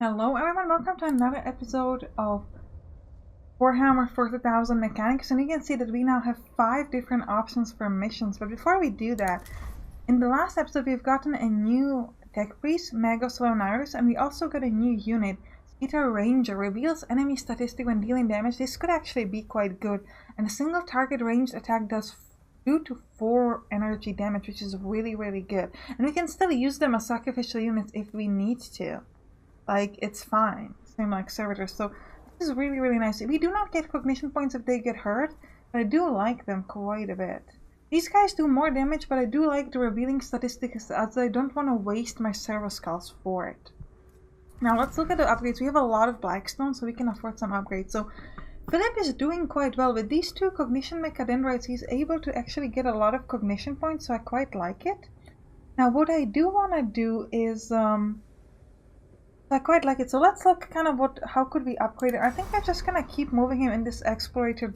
Hello everyone, welcome to another episode of Warhammer 40,000 Mechanicus, and you can see that we now have 5 different options for missions. But before we do that, in the last episode we've gotten a new tech priest, Magos, and we also got a new unit, Skeeter Ranger, reveals enemy statistic when dealing damage. This could actually be quite good, and a single target ranged attack does 2 to 4 energy damage, which is really good. And we can still use them as sacrificial units if we need to. Like, it's fine. Same like servitors. So this is really nice. We do not get cognition points if they get hurt, but I do like them quite a bit. These guys do more damage, but I do like the revealing statistics as I don't want to waste my servo skulls for it. Now let's look at the upgrades. We have a lot of blackstone, so we can afford some upgrades. So Philip is doing quite well with these 2 cognition mechadendrites. He's able to actually get a lot of cognition points, so I quite like it. Now what I do want to do is I quite like it. So let's look kind of how could we upgrade it. I think I'm just gonna keep moving him in this explorator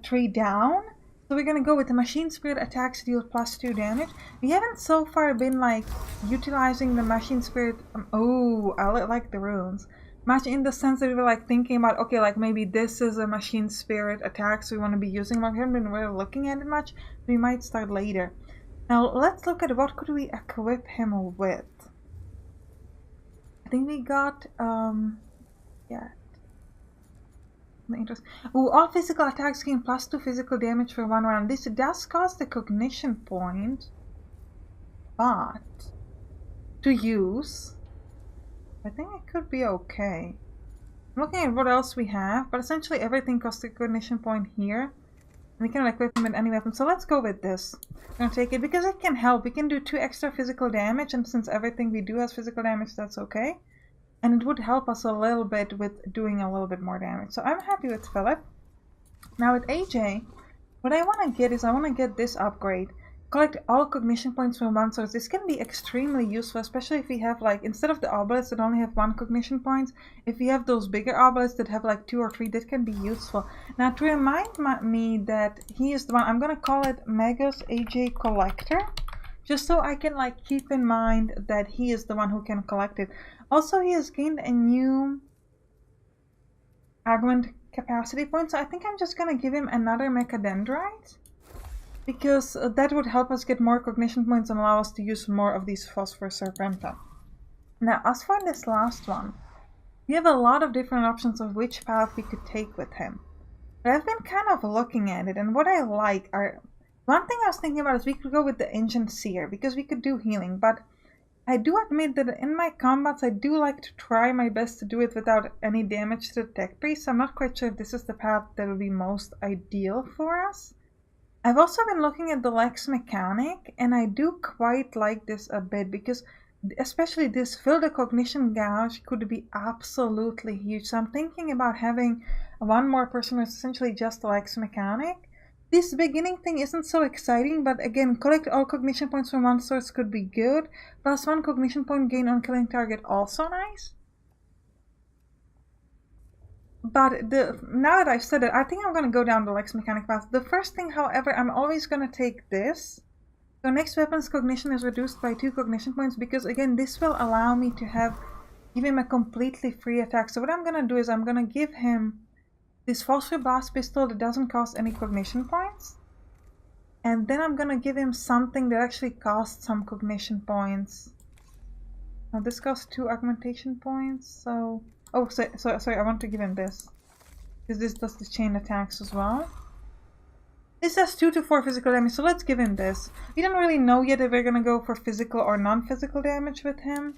tree down. So we're gonna go with the machine spirit attacks deal +2 damage. We haven't so far been like utilizing the machine spirit. I like the runes. Much in the sense that we were like thinking about, okay, like maybe this is a machine spirit attack, so we want to be using more. We haven't been really looking at it much. We might start later. Now let's look at what could we equip him with. I think we got, all physical attacks gain +2 physical damage for 1 round. This does cost a cognition point, but to use, I think it could be okay. I'm looking at what else we have, but essentially everything costs a cognition point here. We can equip him with any weapon, so let's go with this. I'm gonna take it because it can help. We can do 2 extra physical damage, and since everything we do has physical damage, that's okay. And it would help us a little bit with doing a little bit more damage. So I'm happy with Philip. Now with AJ, what I want to get is I want to get this upgrade. Collect all cognition points from one source. This can be extremely useful, especially if we have like, instead of the obelisks that only have 1 cognition points, if we have those bigger obelisks that have like 2 or 3, that can be useful. Now to remind me that he is the one, I'm going to call it Magos AJ Collector, just so I can like keep in mind that he is the one who can collect it. Also, he has gained a new augment capacity point, so I think I'm just going to give him another mechadendrite, because that would help us get more cognition points and allow us to use more of these phosphor serpenta. Now, as for this last one, we have a lot of different options of which path we could take with him. But I've been kind of looking at it, and what I like are... One thing I was thinking about is we could go with the Ancient Seer, because we could do healing, but I do admit that in my combats I do like to try my best to do it without any damage to the tech priest, so I'm not quite sure if this is the path that would be most ideal for us. I've also been looking at the Lex Mechanic, and I do quite like this a bit, because especially this fill the cognition gouge could be absolutely huge. So I'm thinking about having 1 more person who's essentially just the Lex Mechanic. This beginning thing isn't so exciting, but again, collect all cognition points from 1 source could be good. +1 cognition point gain on killing target, also nice. But now that I've said it, I think I'm going to go down the Lex Mechanic path. The first thing, however, I'm always going to take this. So next weapon's cognition is reduced by 2 cognition points, because again, this will allow me to give him a completely free attack. So what I'm going to do is I'm going to give him this phosphor blast pistol that doesn't cost any cognition points. And then I'm going to give him something that actually costs some cognition points. Now this costs 2 augmentation points, so... Oh, sorry, I want to give him this. Because this does the chain attacks as well. This has 2 to 4 physical damage, so let's give him this. We don't really know yet if we're going to go for physical or non-physical damage with him.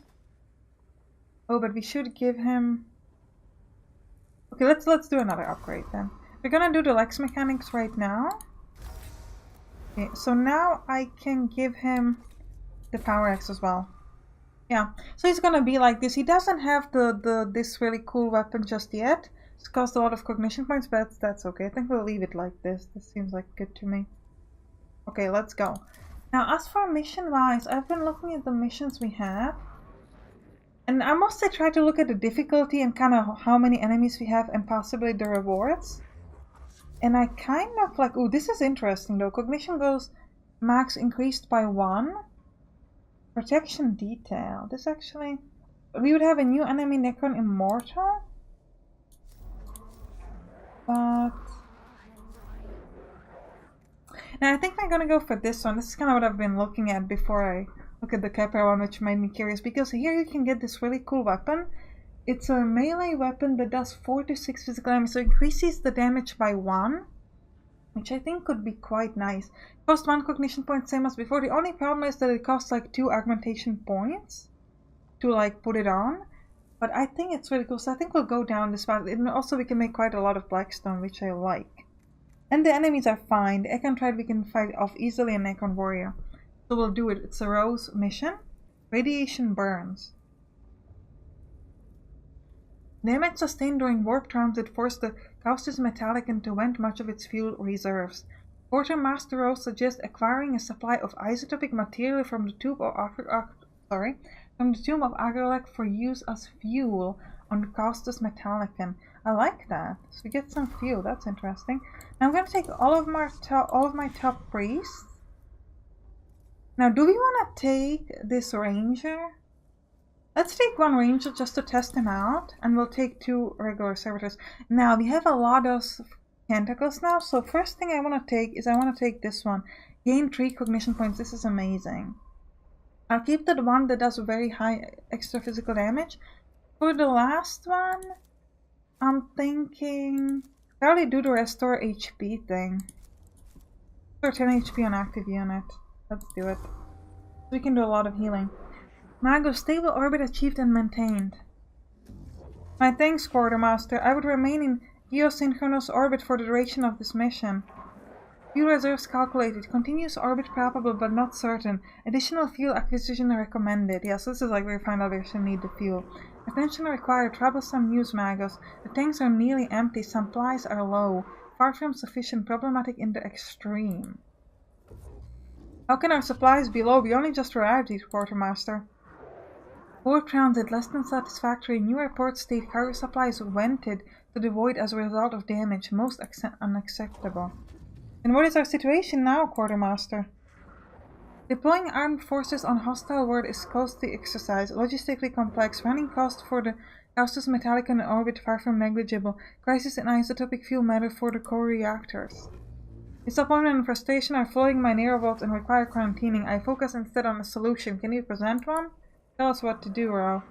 Oh, but we should give him... Okay, let's do another upgrade then. We're going to do the Lex Mechanics right now. Okay, so now I can give him the Power Axe as well. Yeah, so he's gonna be like this. He doesn't have this really cool weapon just yet. It's cost a lot of cognition points, but that's okay. I think we'll leave it like this. This seems like good to me. Okay, let's go. Now, as for mission-wise, I've been looking at the missions we have. And I mostly try to look at the difficulty and kind of how many enemies we have and possibly the rewards. And I kind of like... Ooh, this is interesting though. Cognition goes max increased by 1. Protection detail. This actually... we would have a new enemy Necron Immortal. But now I think I'm gonna go for this one. This is kind of what I've been looking at before I look at the Kepler one, which made me curious, because here you can get this really cool weapon. It's a melee weapon that does 4 to 6 physical damage, so it increases the damage by 1, which I think could be quite nice. Cost 1 cognition point, same as before. The only problem is that it costs like 2 augmentation points to like put it on. But I think it's really cool, so I think we'll go down this path. And also we can make quite a lot of Blackstone, which I like. And the enemies are fine. The Econ Triad we can fight off easily, and Econ Warrior. So we'll do it. It's a Rose mission. Radiation burns. Damage sustained during warp transit forced the Caustus Metallicon to vent much of its fuel reserves. Quartermaster Rose suggests acquiring a supply of isotopic material from the tomb of Agrelec for use as fuel on the Caustus Metallicon. I like that. So we get some fuel. That's interesting. Now I'm going to take all of my top priests. Now, do we want to take this ranger? Let's take one ranger just to test him out, and we'll take 2 regular servitors. Now, we have a lot of tentacles now, so first thing I want to take is I want to take this one. Gain 3 cognition points. This is amazing. I'll keep the one that does very high extra physical damage. For the last one, I'm thinking I already do the restore HP thing. Restore 10 HP on active unit. Let's do it. We can do a lot of healing. Mago, stable orbit achieved and maintained. My thanks, Quartermaster. I would remain in geosynchronous orbit for the duration of this mission. Fuel reserves calculated. Continuous orbit probable but not certain. Additional fuel acquisition recommended. Yes, this is like where we find out we actually need the fuel. Attention required. Troublesome news, Magos. The tanks are nearly empty. Supplies are low. Far from sufficient. Problematic in the extreme. How can our supplies be low? We only just arrived here, Quartermaster. Warp transit less than satisfactory. New reports state cargo supplies vented to the void as a result of damage. Most unacceptable. And what is our situation now, Quartermaster? Deploying armed forces on hostile world is costly exercise, logistically complex, running costs for the Caustus Metallicon in orbit far from negligible, crisis in isotopic fuel matter for the core reactors. Disappointment and frustration are flowing my neurovolts and require quarantining. I focus instead on a solution. Can you present one? Tell us what to do, Ro.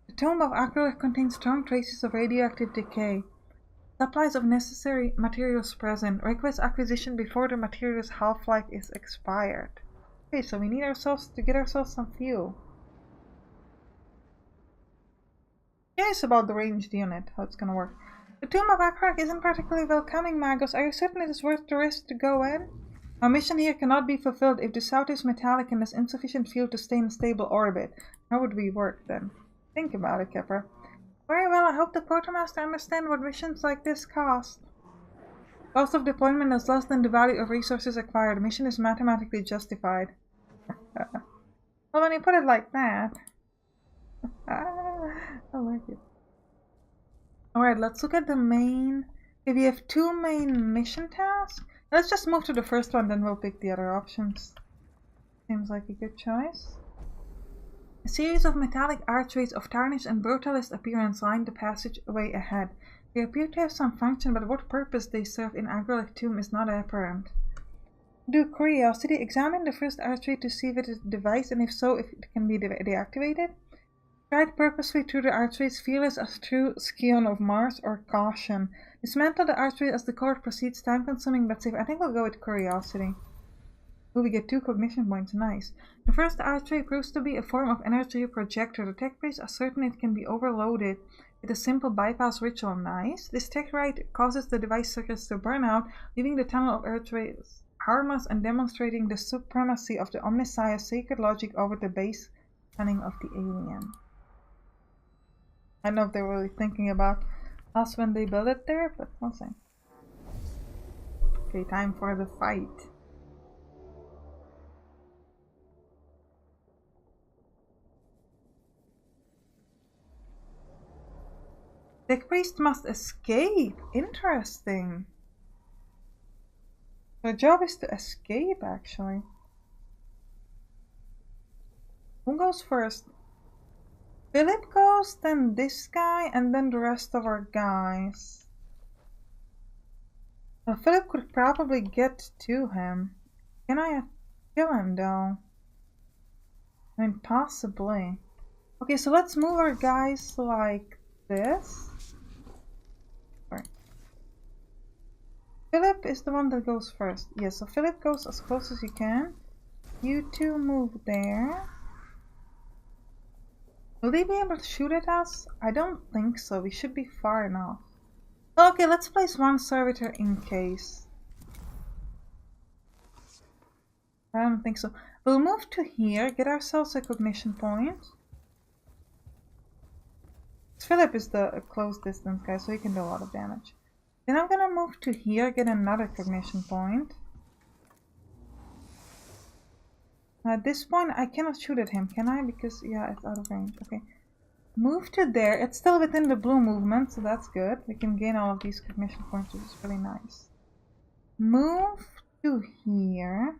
The tomb of Agrelec contains strong traces of radioactive decay. Supplies of necessary materials present. Request acquisition before the material's half-life is expired. Okay, so we need to get ourselves some fuel. Curious about the ranged unit, how it's gonna work. The tomb of Agrelec isn't particularly welcoming, Magos. Are you certain it is worth the risk to go in? Our mission here cannot be fulfilled if the Southeast Metallicon has insufficient fuel to stay in a stable orbit. How would we work then? Think about it, Kepper. Very well, I hope the Quartermaster understands what missions like this cost. Cost of deployment is less than the value of resources acquired. The mission is mathematically justified. Well, when you put it like that. I like it. Alright, let's look at the main. Okay, we have 2 main mission tasks. Let's just move to the first one, then we'll pick the other options. Seems like a good choice. A series of metallic archways of tarnished and brutalist appearance line the passageway ahead. They appear to have some function, but what purpose they serve in Agrelec tomb is not apparent. Do curiosity, examine the first archway to see if it is a device, and if so, if it can be deactivated. Stride purposefully through the archways, fearless as true scion of Mars, or caution. Dismantle the archway as the court proceeds, time-consuming but safe. I think we'll go with curiosity. Oh, we get 2 cognition points, nice. The first archway proves to be a form of energy projector. The tech priests are certain it can be overloaded with a simple bypass ritual, nice. This tech rite causes the device circuits to burn out, leaving the tunnel of archways harmless and demonstrating the supremacy of the Omnissiah sacred logic over the base cunning of the alien. I don't know if they were really thinking about us when they built it there, but we'll see. Okay, time for the fight. The priest must escape. Interesting. The job is to escape, actually. Who goes first? Philip goes, then this guy, and then the rest of our guys. Well, Philip could probably get to him. Can I kill him though? I mean, possibly. Okay, so let's move our guys like this. Sorry. Philip is the one that goes first. Yes, so Philip goes as close as you can. You two move there. Will they be able to shoot at us? I don't think so. We should be far enough. Okay, let's place one servitor in case. I don't think so. We'll move to here, get ourselves a cognition point. Philip is the close distance guy, so he can do a lot of damage. Then I'm gonna move to here, get another cognition point. At this point, I cannot shoot at him, can I? Because, yeah, it's out of range. Okay. Move to there. It's still within the blue movement, so that's good. We can gain all of these cognition points, which is really nice. Move to here.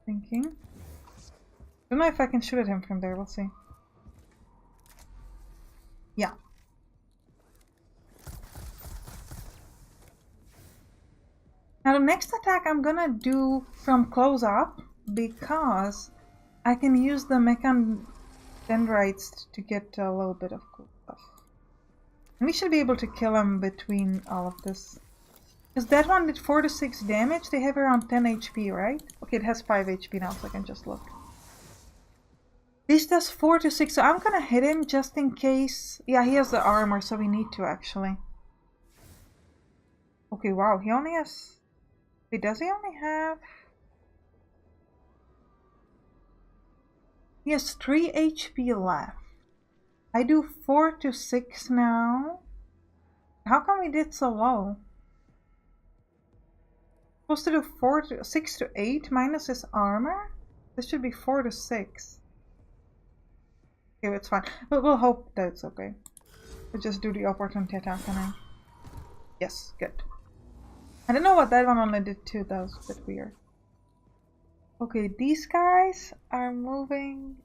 Thinking. Don't know if I can shoot at him from there. We'll see. Yeah. Now the next attack I'm gonna do from close up because I can use the Mechadendrites to get a little bit of cool stuff. And we should be able to kill him between all of this. Because that one did 4 to 6 damage. They have around 10 HP, right? Okay, it has 5 HP now, so I can just look. This does 4 to 6, so I'm gonna hit him just in case. Yeah, he has the armor, so we need to actually. Okay, wow, he only has... Wait, does he only have... He has 3 HP left. I do 4 to 6 now. How come we did so low? Supposed to do 6 to 8 minus his armor? This should be 4 to 6. Okay, it's fine. But we'll hope that it's okay. We'll just do the opportunity attack and I... Yes, good. I don't know what that one only did too. That was a bit weird. Okay, these guys are moving.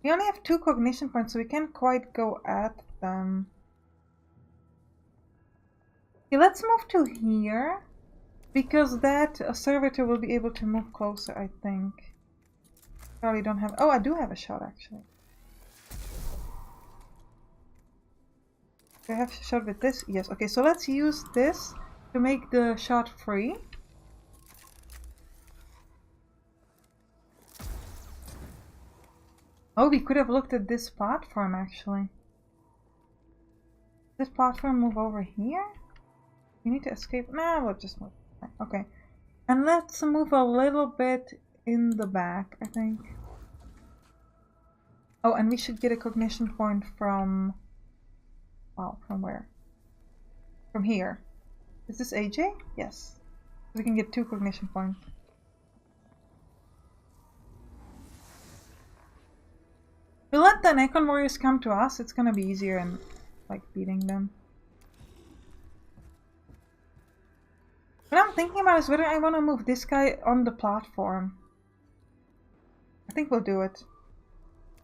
We only have 2 cognition points, so we can't quite go at them. Okay, let's move to here, because that servitor will be able to move closer, I think. Probably don't have... Oh, I do have a shot, actually. Do I have a shot with this? Yes. Okay, so let's use this to make the shot free. Oh, we could have looked at this platform, actually. This platform move over here? We need to escape. Nah, we'll just move. Okay. And let's move a little bit in the back, I think. Oh, and we should get a cognition point from... Wow, from where? From here. Is this AJ? Yes. We can get 2 cognition points. We'll let the Necron warriors come to us. It's gonna be easier in, like, beating them. What I'm thinking about is whether I want to move this guy on the platform. I think we'll do it.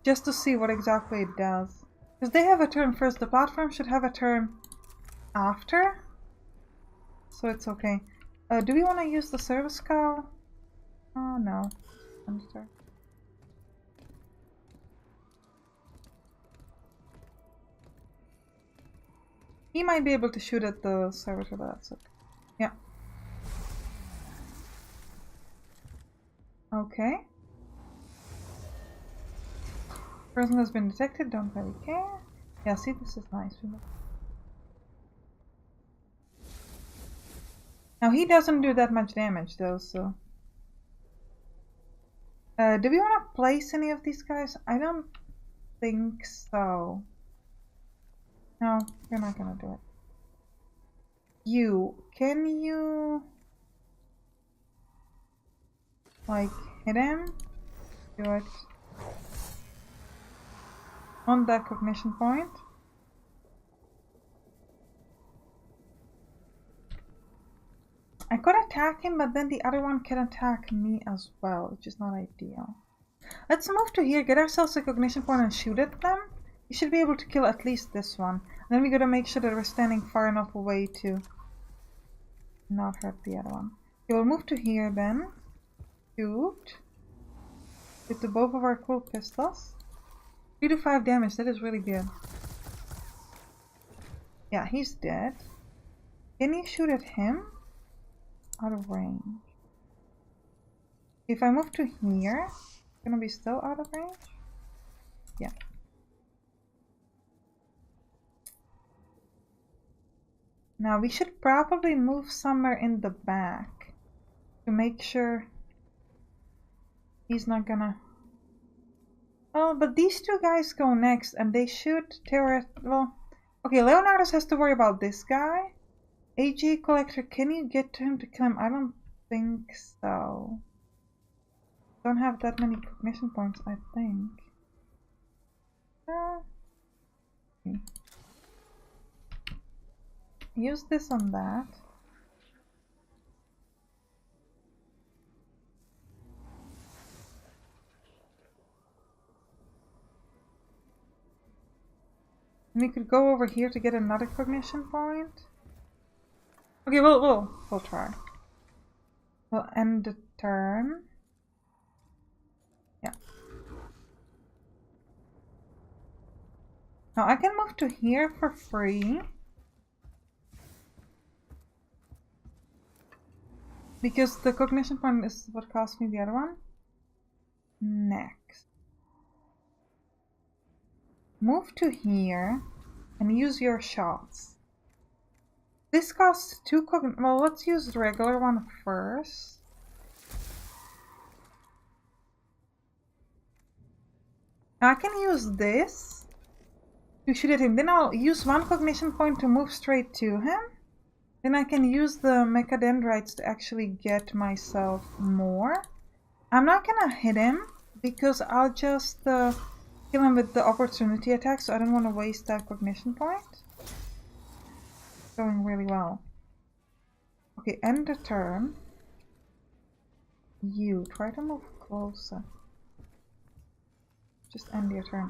Just to see what exactly it does. Because they have a turn first. The platform should have a turn after. So it's okay. Do we want to use the service cow? Oh, no. Sampstra. He might be able to shoot at the servitor, but that's okay. Yeah. Okay. Person has been detected, don't really care. Yeah, see, this is nice. Now, he doesn't do that much damage, though, so... do we want to place any of these guys? I don't think so. No, you're not gonna do it. Can you... like, hit him? Do it. On that cognition point. I could have attack him, but then the other one can attack me as well, which is not ideal. Let's move to here, get ourselves a cognition point and shoot at them. We should be able to kill at least this one. And then we gotta make sure that we're standing far enough away to not hurt the other one. Okay, we'll move to here then. Shoot. With the both of our cool pistols. 3 to 5 damage, that is really good. Yeah, he's dead. Can you shoot at him? Out of range. If I move to here, it's gonna be still out of range? Yeah. Now we should probably move somewhere in the back to make sure he's not gonna... Oh, but these two guys go next and they shoot well, okay, Leonardus has to worry about this guy. AJ Collector, can you get to him to kill him? I don't think so. Don't have that many cognition points, I think. Okay. Use this on that. And we could go over here to get another cognition point. Okay, we'll try. We'll end the turn. Yeah. Now I can move to here for free. Because the cognition point is what cost me the other one. Next. Move to here and use your shots. This costs 2 cognition. Well, let's use the regular one first. Now I can use this to shoot at him. Then I'll use 1 cognition point to move straight to him. Then I can use the mechadendrites to actually get myself more. I'm not gonna hit him because I'll just kill him with the opportunity attack, so I don't want to waste that cognition point. It's going really well. Okay, end the turn. You try to move closer. Just end your turn.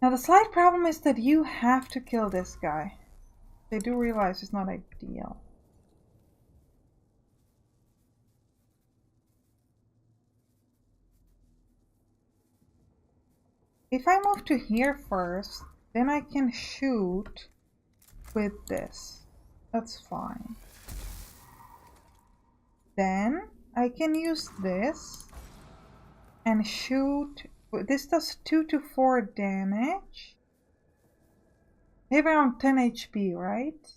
Now the slight problem is that you have to kill this guy. They do realize it's not ideal. If I move to here first, then I can shoot with this. That's fine. Then I can use this and shoot. This does 2 to 4 damage. They have around 10 HP, right?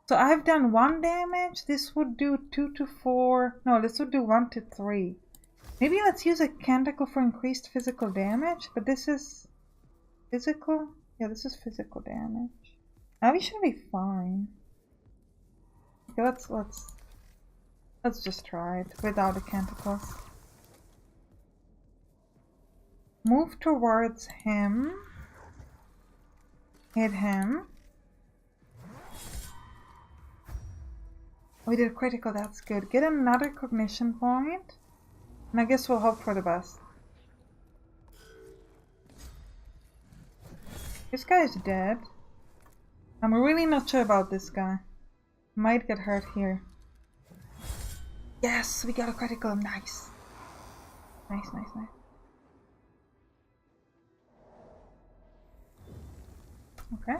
So I've done 1 damage. This would do 2 to 4. No, this would do 1 to 3. Maybe let's use a canticle for increased physical damage. But this is physical. Yeah, this is physical damage. Now we should be fine. Okay, let's just try it without the canticles. Move towards him. Hit him. We did a critical, that's good. Get another cognition point. And I guess we'll hope for the best. This guy is dead. I'm really not sure about this guy. Might get hurt here. Yes, we got a critical. Nice. Nice, nice, nice. Okay.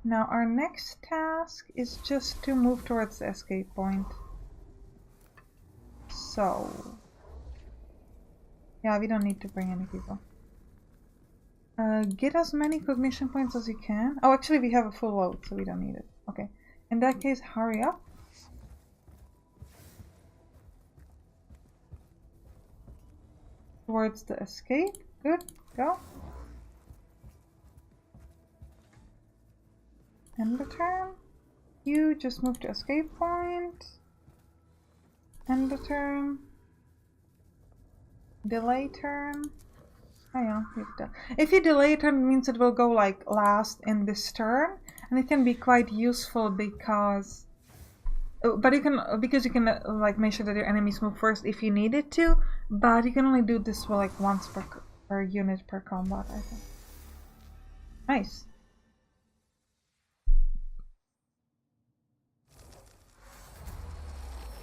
Now our next task is just to move towards the escape point. So... yeah, we don't need to bring any people. Get as many cognition points as you can. Oh, actually we have a full load, so we don't need it. Okay. In that case, hurry up. Towards the escape. Good. Go. End the turn. You just move to escape point. End the turn. Delay turn. Oh yeah, if you delay turn, it means it will go like last in this turn, and it can be quite useful because But you can, because you can like make sure that your enemies move first if you needed to, but you can only do this for like once per unit per combat, I think. Nice.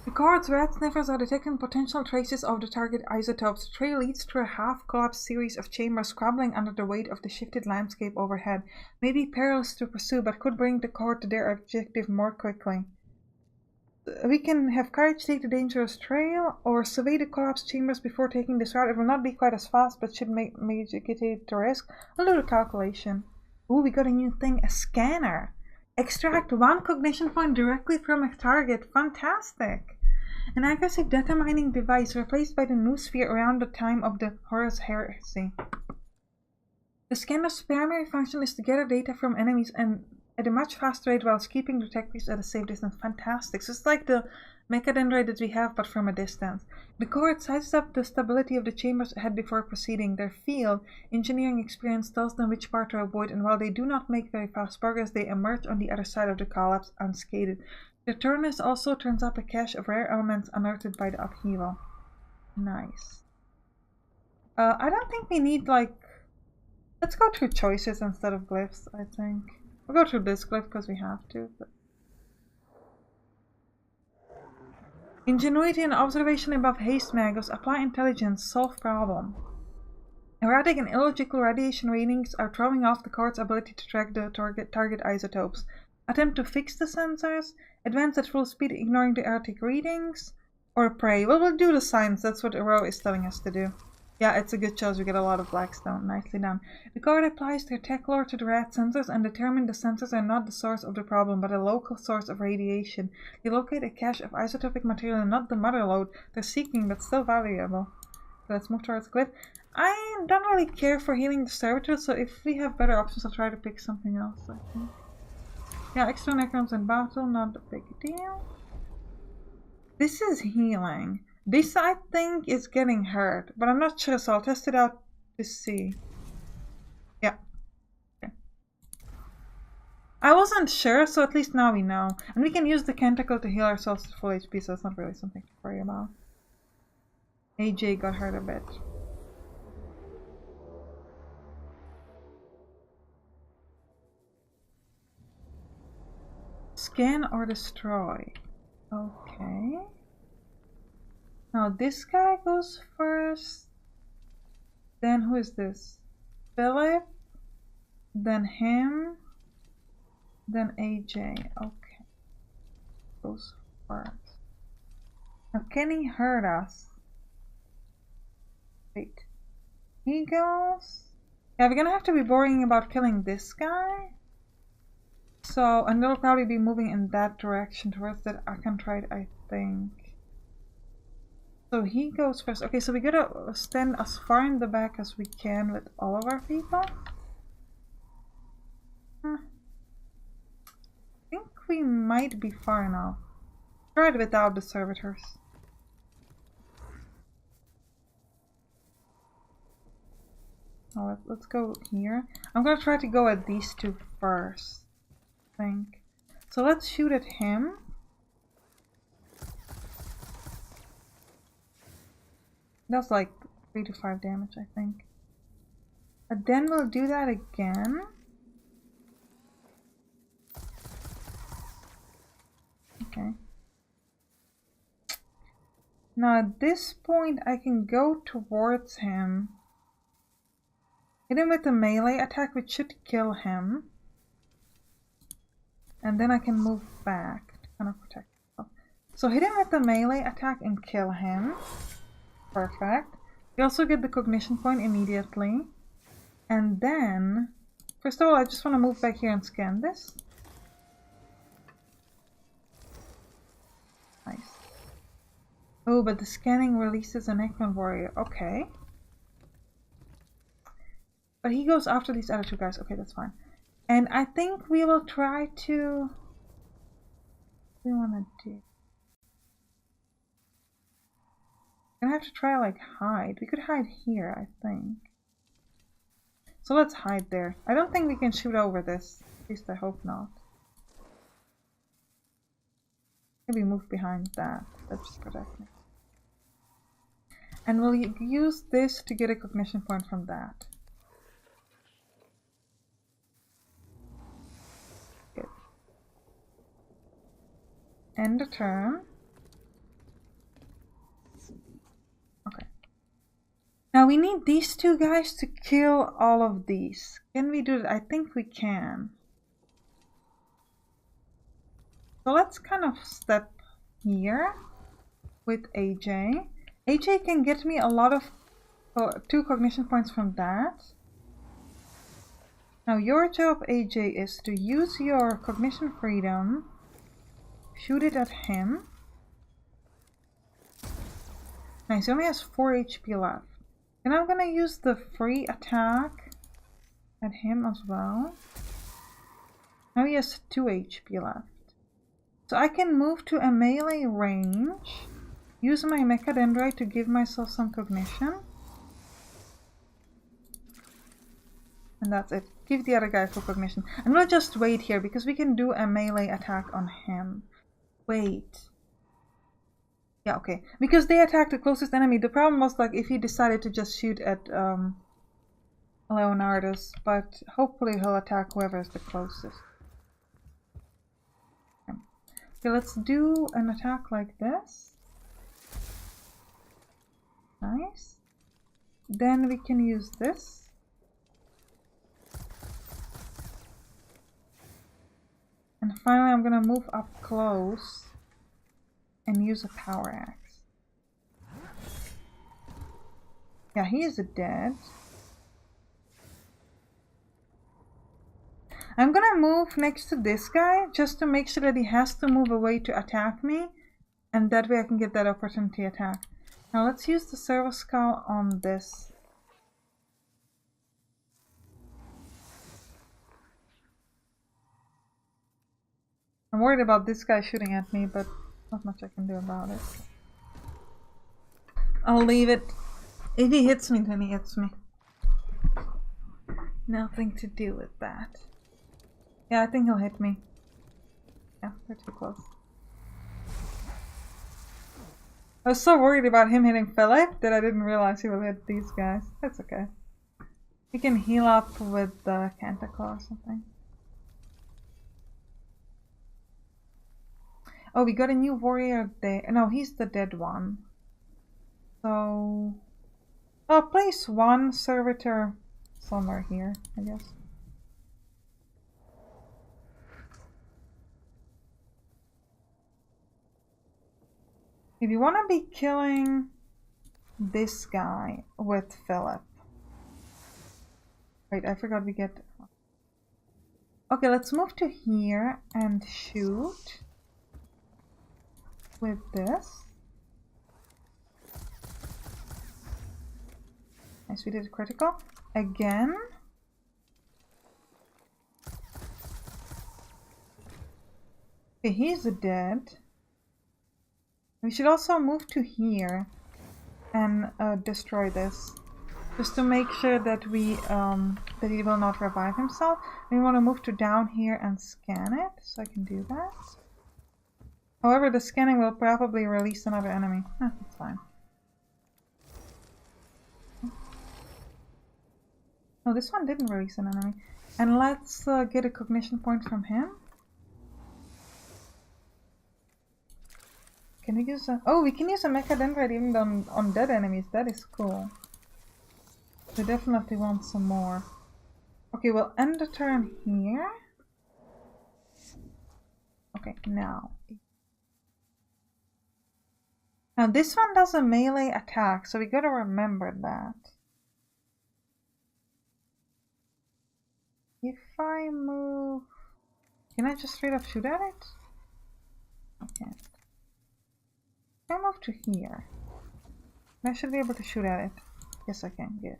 The card's rat sniffers are detecting potential traces of the target isotopes. The trail leads through a half-collapsed series of chambers scrabbling under the weight of the shifted landscape overhead. Maybe perilous to pursue, but could bring the court to their objective more quickly. We can have courage take the dangerous trail, or survey the collapsed chambers before taking this route. It will not be quite as fast, but should mitigate the risk. I'll do the calculation. Ooh, we got a new thing, a scanner. Extract 1 cognition point directly from a target. Fantastic! An aggressive data mining device replaced by the noosphere around the time of the Horus Heresy. The scanner's primary function is to gather data from enemies and at a much faster rate whilst keeping the tech piece at a safe distance. Fantastic. So it's like the mechadendroid that we have, but from a distance. The cohort sizes up the stability of the chambers ahead before proceeding. Their field engineering experience tells them which part to avoid, and while they do not make very fast progress, they emerge on the other side of the collapse unscathed. The Turnus also turns up a cache of rare elements unearthed by the upheaval. Nice. I don't think we need, like... Let's go through choices instead of glyphs, I think. We'll go through this glyph because we have to. But... Ingenuity and observation above haste magos. Apply intelligence. Solve problem. Erratic and illogical radiation readings are throwing off the card's ability to track the target isotopes. Attempt to fix the sensors. Advance at full speed, ignoring the erratic readings. Or pray. Well, we'll do the science. That's what Ero is telling us to do. Yeah, it's a good choice. We get a lot of blackstone. Nicely done. The card applies their tech lore to the rat sensors and determine the sensors are not the source of the problem, but a local source of radiation. They locate a cache of isotopic material and not the mother lode they're seeking, but still valuable. So let's move towards glyph. I don't really care for healing the servitude, so if we have better options, I'll try to pick something else, I think. Yeah, extra necrons in battle, not a big deal. This is healing. This, I think, is getting hurt, but I'm not sure, so I'll test it out to see. Yeah. Okay. I wasn't sure, so at least now we know. And we can use the Canticle to heal ourselves to full HP, so that's not really something to worry about. AJ got hurt a bit. Scan or destroy. Okay. Now this guy goes first. Then who is this? Philip. Then him. Then AJ. Okay. Goes first. Now can he hurt us? Wait. He goes. Yeah, we're gonna have to be worrying about killing this guy. So, and they'll probably be moving in that direction towards that Acantrite, I think. So he goes first. Okay, so we gotta stand as far in the back as we can with all of our people. I think we might be far enough. Try it without the servitors. Oh, let's go here. I'm gonna try to go at these two first, I think. So let's shoot at him. That's like 3 to 5 damage, I think. But then we'll do that again. Okay. Now at this point I can go towards him. Hit him with a melee attack, which should kill him. And then I can move back to kind of protect myself. So hit him with the melee attack and kill him. Perfect. We also get the cognition point immediately. And then, first of all, I just want to move back here and scan this. Nice. Oh, but the scanning releases a Necron warrior. Okay. But he goes after these other two guys. Okay, that's fine. And I think we will try to... What do we want to do? I'm gonna have to try, like, hide. We could hide here, I think. So let's hide there. I don't think we can shoot over this. At least I hope not. Maybe move behind that. That just protect me. And we'll use this to get a cognition point from that. Good. End the turn. Okay. Now we need these two guys to kill all of these. Can we do that? I think we can. So let's kind of step here with AJ. AJ can get me a lot of 2 cognition points from that. Now your job, AJ, is to use your cognition freedom, shoot it at him. Nice, he only has 4 HP left. And I'm gonna use the free attack at him as well. Now he has 2 HP left. So I can move to a melee range, use my Mechadendrite to give myself some cognition. And that's it. Give the other guy full cognition. I'm gonna just wait here because we can do a melee attack on him. Wait. Yeah, okay. Because they attacked the closest enemy. The problem was like if he decided to just shoot at Leonardus, but hopefully he'll attack whoever is the closest. Okay, let's do an attack like this. Nice. Then we can use this. And finally I'm gonna move up close and use a power axe. Yeah, he is dead. I'm gonna move next to this guy just to make sure that he has to move away to attack me, and that way I can get that opportunity attack. Now let's use the servo skull on this. I'm worried about this guy shooting at me, but not much I can do about it. I'll leave it. If he hits me, then he hits me. Nothing to do with that. Yeah, I think he'll hit me. Yeah, we're too close. I was so worried about him hitting Philip that I didn't realize he would hit these guys. That's okay. He can heal up with the Cantaclaw or something. Oh, we got a new warrior there. No, he's the dead one. So I'll place one servitor somewhere here, I guess. If you want to be killing this guy with Philip. Wait, I forgot we get... Okay, let's move to here and shoot with this. Nice, we did a critical. Again. Okay, he's dead. We should also move to here and destroy this, just to make sure that we that he will not revive himself. We want to move to down here and scan it, so I can do that. However, the scanning will probably release another enemy. That's fine. Oh, this one didn't release an enemy. And let's get a cognition point from him. Can we use a... Oh, we can use a Mechadendrite even on dead enemies. That is cool. We definitely want some more. Okay, we'll end the turn here. Okay, now. Now this one does a melee attack, so we gotta remember that. If I move... Can I just straight up shoot at it? I can't. If I move to here, I should be able to shoot at it. Yes, I can. Good.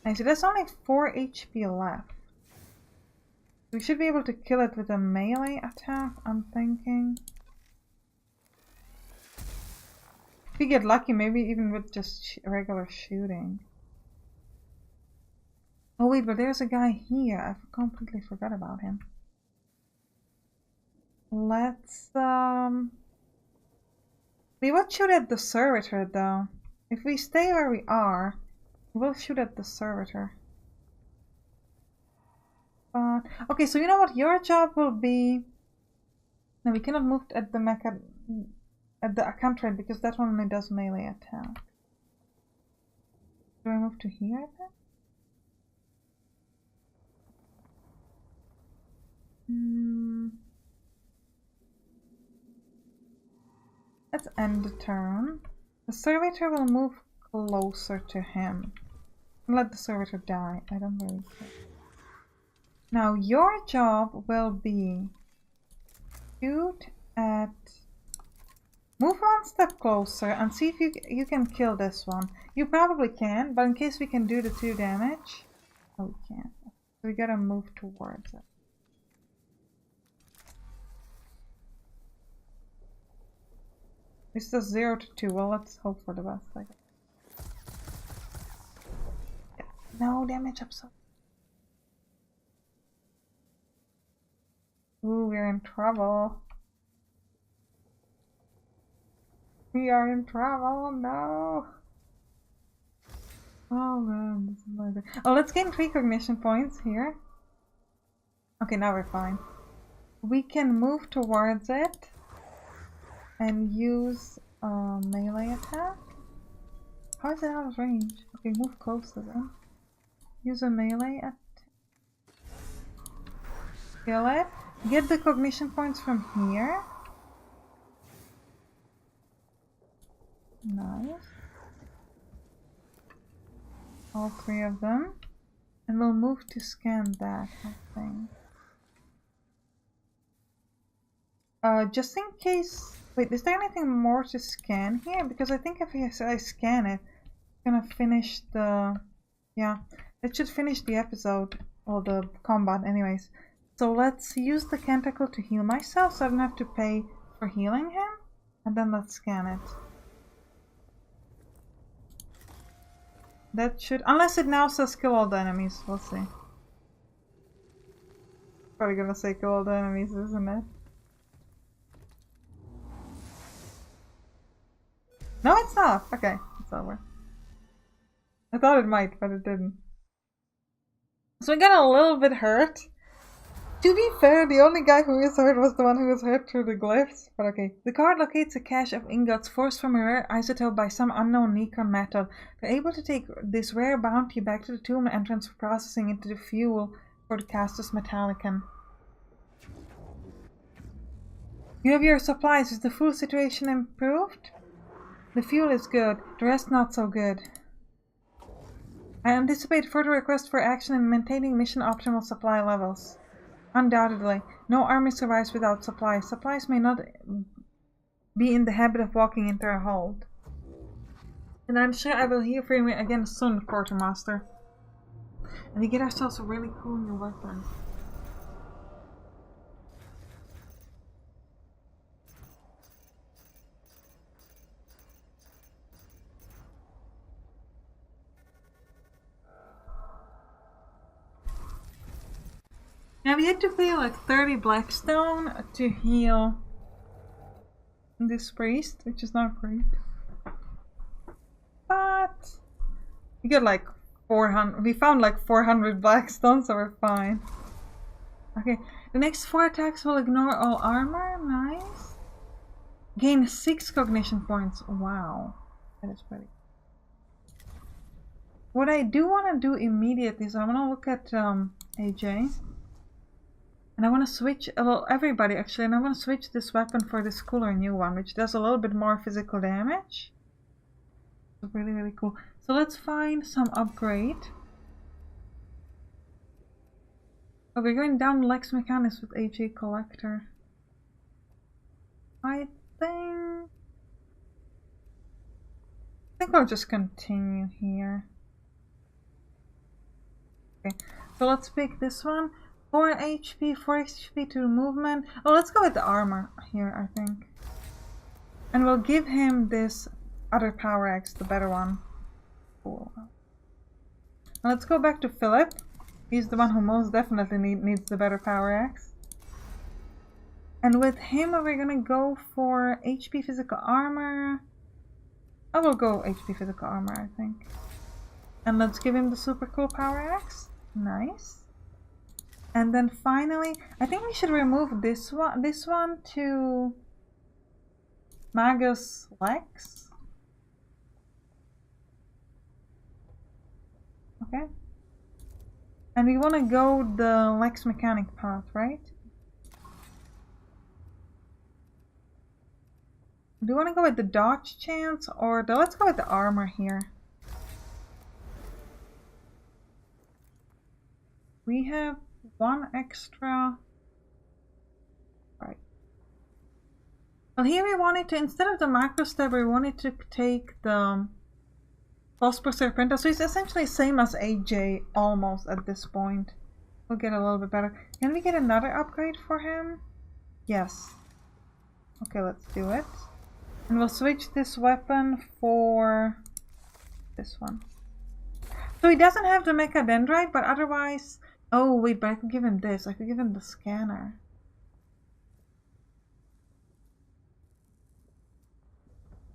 Nice, so there's only 4 HP left. We should be able to kill it with a melee attack, I'm thinking. If we get lucky, maybe even with just regular shooting. Oh wait, but there's a guy here. I completely forgot about him. Let's we will shoot at the servitor though. If we stay where we are, we'll shoot at the servitor. Okay, so you know what your job will be? No, we cannot move at the account trade because that one only does melee attack. Do I move to here then? Let's end the turn. The servitor will move closer to him. Let the servitor die. I don't really care. Now your job will be shoot at... Move one step closer and see if you can kill this one. You probably can, but in case we can do the 2 damage... Oh, we can't. So we gotta move towards it. It's just 0 to 2. Well, let's hope for the best, I guess. Yeah. No damage upside. Ooh, we're in trouble. We are in trouble, no! Oh man, this is my bad. Oh, let's gain 3 cognition points here. Okay, now we're fine. We can move towards it and use a melee attack. How is it out of range? Okay, move closer then. Use a melee attack. Kill it. Get the cognition points from here. Nice. All 3 of them. And we'll move to scan that, I think. Just in case... Wait, is there anything more to scan here? Because I think if I scan it, it's gonna finish the... Yeah, it should finish the episode, or the combat anyways. So let's use the Canticle to heal myself, so I don't have to pay for healing him. And then let's scan it. That should... Unless it now says kill all the enemies, we'll see. Probably gonna say kill all the enemies, isn't it? No, it's not. Okay, it's over. I thought it might, but it didn't. So we got a little bit hurt. To be fair, the only guy who is hurt was the one who was hurt through the glyphs. But okay. The card locates a cache of ingots forced from a rare isotope by some unknown Necron metal. They're able to take this rare bounty back to the tomb entrance for processing into the fuel for the Castus Metallicum. You have your supplies. Is the fuel situation improved? The fuel is good, the rest not so good. I anticipate further requests for action in maintaining mission optimal supply levels. Undoubtedly, no army survives without supplies. Supplies may not be in the habit of walking into a hold. And I'm sure I will hear from you again soon, Quartermaster. And we get ourselves a really cool new weapon. Now we had to pay like 30 Blackstone to heal this priest, which is not great. But we got like 400. We found like 400 Blackstone, so we're fine. Okay, the next 4 attacks will ignore all armor. Nice. Gain 6 cognition points. Wow, that is pretty. What I do want to do immediately is I want to look at AJ. And I want to switch, well, everybody actually, and I want to switch this weapon for this cooler new one, which does a little bit more physical damage. It's really, really cool. So let's find some upgrade. Oh, we're going down Lex Mechanicus with AJ Collector. I think I'll just continue here. Okay, so let's pick this one. 4 HP, 4 HP to movement. Oh, let's go with the armor here, I think. And we'll give him this other power axe, the better one. Cool. Now let's go back to Philip. He's the one who most definitely needs the better power axe. And with him, we're gonna go for HP physical armor. I will go HP physical armor, I think. And let's give him the super cool power axe. Nice. And then finally, I think we should remove this one to Magus Lex. Okay. And we want to go the Lex mechanic path, right? Do you want to go with the dodge chance or let's go with the armor here. We have one extra. Right. Well, here we wanted to, instead of the macro stab, we wanted to take the Phosphor Serpenta. So it's essentially the same as AJ almost at this point. We'll get a little bit better. Can we get another upgrade for him? Yes. Okay, let's do it. And we'll switch this weapon for this one. So he doesn't have the Mecha Dendrite, but otherwise... Oh, wait, but I could give him this. I could give him the scanner.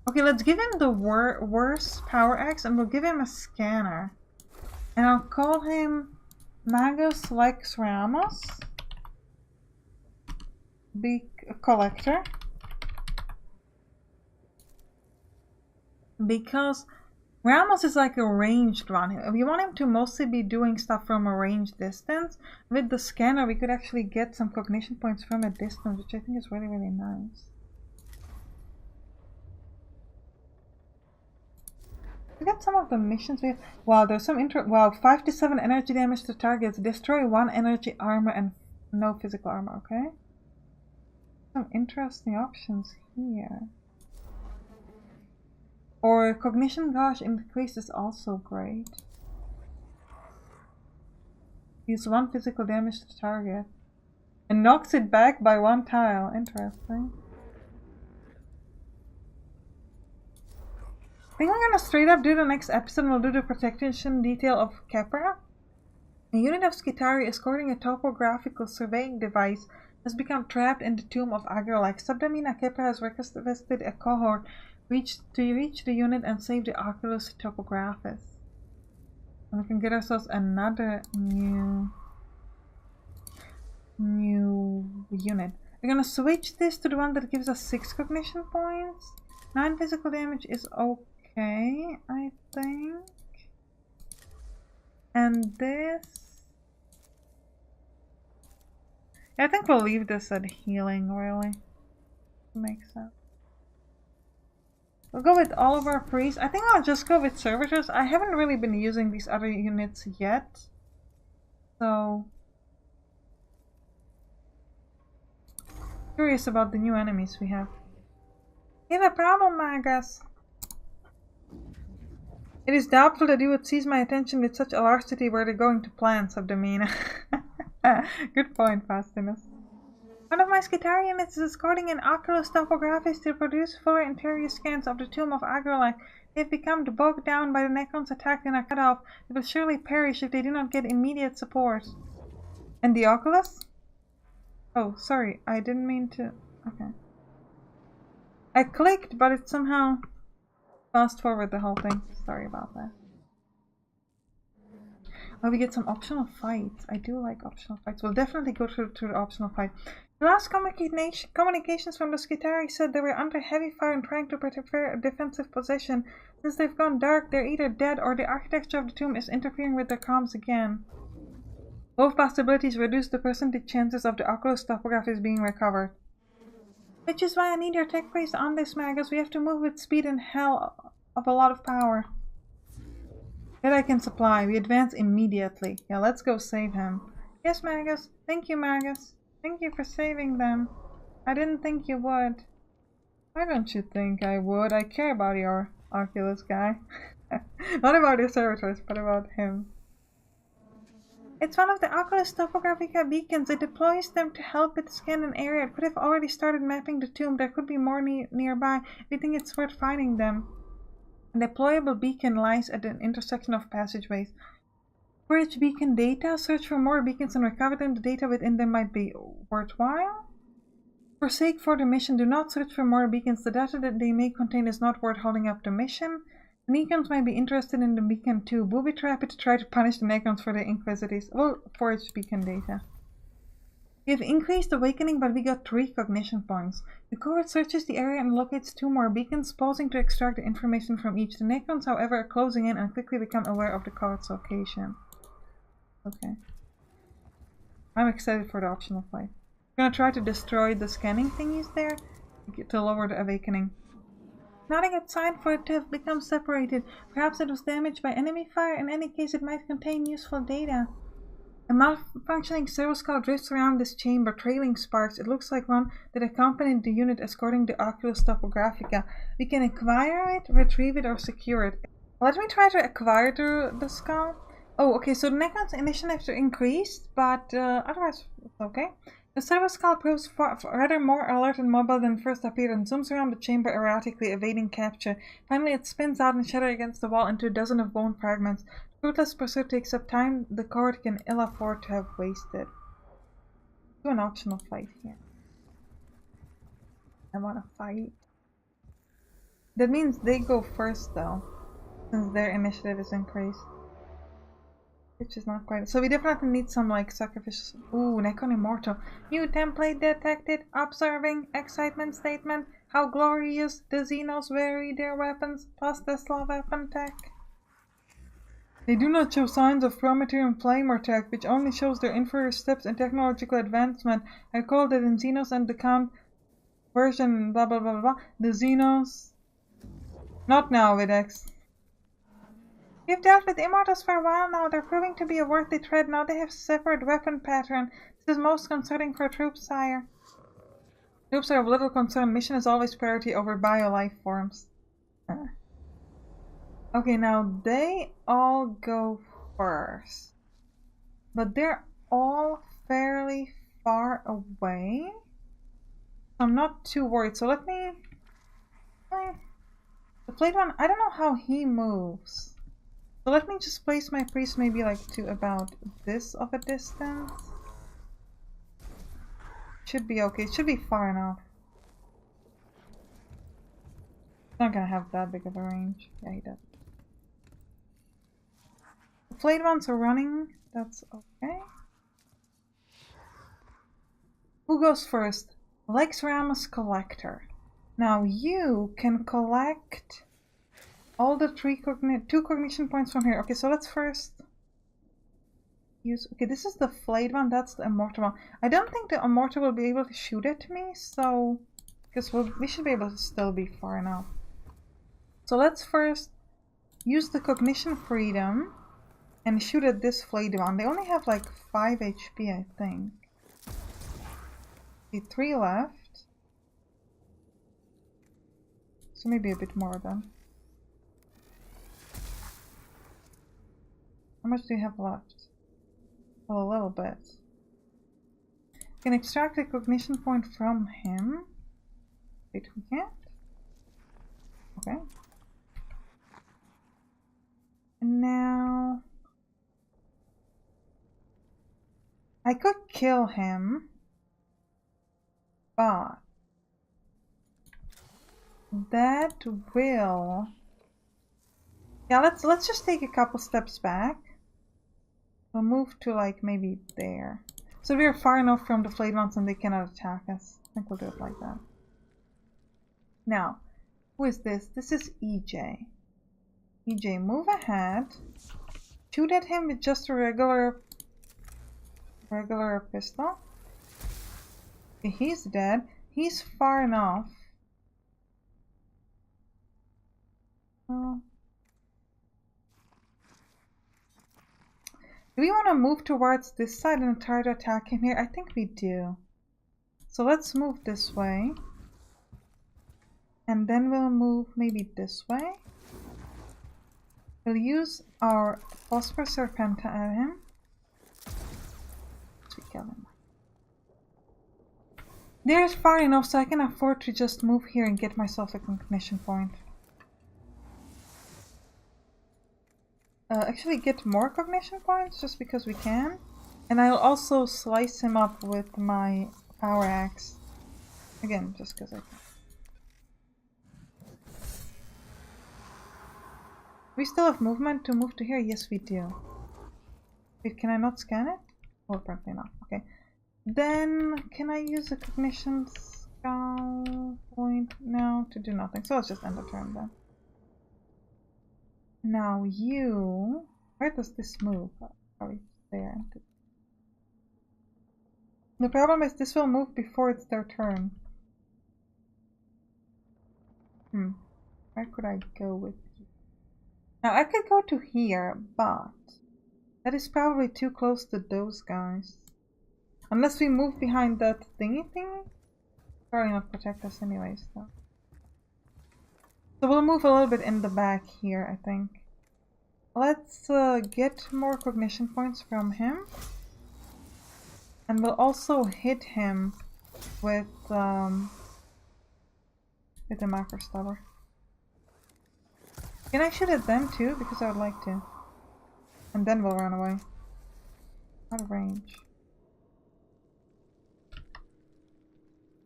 Okay, let's give him the worst power axe and we'll give him a scanner. And I'll call him Magus Lex Ramos. Be a collector. Because Ramos is like a ranged one. We want him to mostly be doing stuff from a ranged distance. With the scanner, we could actually get some cognition points from a distance, which I think is really, really nice. We got some of the missions we have. Wow, there's some wow, 5 to 7 energy damage to targets. Destroy 1 energy armor and no physical armor, okay? Some interesting options here. Or cognition gauge increase is also great. Use 1 physical damage to target. And knocks it back by 1 tile. Interesting. I think we're gonna straight up do the next episode and we'll do the protection detail of Kepra. A unit of Skitari escorting a topographical surveying device has become trapped in the tomb of Agrolax. Subdomina Kepra has requested a cohort to reach the unit and save the Oculus Topographus. And we can get ourselves another new unit. We're gonna switch this to the one that gives us 6 cognition points. 9 physical damage is okay, I think. And this... Yeah, I think we'll leave this at healing, really. Makes sense. We'll go with all of our priests. I think I'll just go with servitors. I haven't really been using these other units yet. So... curious about the new enemies we have. You have a problem, Magus. It is doubtful that you would seize my attention with such alarcity were they going to plan, Subdomina. Good point, Fastinus. One of my Skitari units is escorting an Oculus Topographus to produce fuller interior scans of the tomb of Agrolac. They've become bogged down by the Necrons attacked and are cut off. They will surely perish if they do not get immediate support. And the Oculus? Oh, sorry, I didn't mean to... Okay. I clicked, but it somehow fast forward the whole thing. Sorry about that. Oh, we get some optional fights. I do like optional fights. We'll definitely go through the optional fight. The last communications from the Skitari said they were under heavy fire and trying to prepare a defensive position. Since they've gone dark, they're either dead or the architecture of the tomb is interfering with their comms again. Both possibilities reduce the percentage chances of the Oculus Topographus being recovered. Which is why I need your tech praise on this, Magus. We have to move with speed and hell of a lot of power. That I can supply. We advance immediately. Yeah, let's go save him. Yes, Magus. Thank you, Magus. Thank you for saving them. I didn't think you would. Why don't you think I would? I care about your Oculus guy. Not about your servitors, but about him. It's one of the Oculus Topographica beacons. It deploys them to help it scan an area. It could have already started mapping the tomb. There could be more nearby. We think it's worth finding them. A deployable beacon lies at an intersection of passageways. For each beacon data, search for more beacons and recover them. The data within them might be worthwhile. Forsake for the mission. Do not search for more beacons. The data that they may contain is not worth holding up the mission. The Necrons might be interested in the beacon too. Booby trap it to try to punish the Necrons for their Inquisitors. We'll forge beacon data. We have increased awakening, but we got 3 cognition points. The cohort searches the area and locates 2 more beacons, pausing to extract the information from each. The Necrons, however, are closing in and quickly become aware of the cohort's location. Okay. I'm excited for the optional fight. I'm gonna try to destroy the scanning thingies there to lower the awakening. Nothing outside for it to have become separated. Perhaps it was damaged by enemy fire. In any case, it might contain useful data. A malfunctioning seroscope drifts around this chamber, trailing sparks. It looks like one that accompanied the unit escorting the Oculus Topographica. We can acquire it, retrieve it, or secure it. Let me try to acquire the skull. Oh, okay, so the Necron's initiative increased, but otherwise it's okay. The seroscope proves rather more alert and mobile than first appeared and zooms around the chamber erratically, evading capture. Finally, it spins out and shatters against the wall into a dozen of bone fragments. Fruitless pursuit takes up time the cohort can ill afford to have wasted. Do an optional fight here. I want to fight. That means they go first though, since their initiative is increased. Which is not quite. So we definitely need some like sacrificial. Ooh, Necron Immortal. New template detected. Observing. Excitement statement. How glorious. The Xenos vary their weapons. Plus Tesla weapon tech. They do not show signs of raw material flamer tech, which only shows their inferior steps in technological advancement. I recall that in Xenos and the Count version blah blah blah blah. The Xenos. Not now, Videx. We've dealt with Immortals for a while now. They're proving to be a worthy threat. Now they have separate weapon pattern. This is most concerning for troops, sire. Troops are of little concern. Mission is always priority over bio-life forms. Okay, now they all go first. But they're all fairly far away. I'm not too worried. So let me... The plate one, I don't know how he moves. So let me just place my priest maybe like to about this of a distance. Should be okay. It should be far enough. It's not gonna have that big of a range. Yeah, he does. The plate ones are running. That's okay. Who goes first? Lex Ramus Collector. Now you can collect all the two cognition points from here. Okay, so let's first use... Okay, this is the flayed one. That's the immortal one. I don't think the immortal will be able to shoot at me, so... Because we should be able to still be far enough. So let's first use the cognition freedom and shoot at this flayed one. They only have like 5 HP, I think. Okay, 3 left. So maybe a bit more then. How much do you have left? Well, a little bit. You can extract a cognition point from him. Wait, we can't? Okay. And now... I could kill him, but that will... Yeah, let's just take a couple steps back. We'll move to like maybe there. So we're far enough from the flayed ones and they cannot attack us. I think we'll do it like that. Now, who is this? This is EJ. EJ, move ahead. Shoot at him with just a regular pistol. Okay, he's dead. He's far enough. Do we want to move towards this side and try to attack him here? I think we do. So let's move this way. And then we'll move maybe this way. We'll use our Phosphorus Serpenta at him. Let's kill him. There's far enough so I can afford to just move here and get myself a cognition point. Actually get more cognition points just because we can. And I'll also slice him up with my power axe. Again, just because I can. We still have movement to move to here? Yes, we do. Wait, can I not scan it? Oh, apparently not. Okay. Then, can I use a cognition skull point? No, to do nothing. So let's just end the turn then. Now you... Where does this move? Probably there. The problem is this will move before it's their turn. Where could I go with you? Now I could go to here, but that is probably too close to those guys. Unless we move behind that thingy. Probably not protect us anyways though. So we'll move a little bit in the back here, I think. Let's get more cognition points from him. And we'll also hit him with the macro stubber. Can I shoot at them too? Because I would like to. And then we'll run away. Out of range.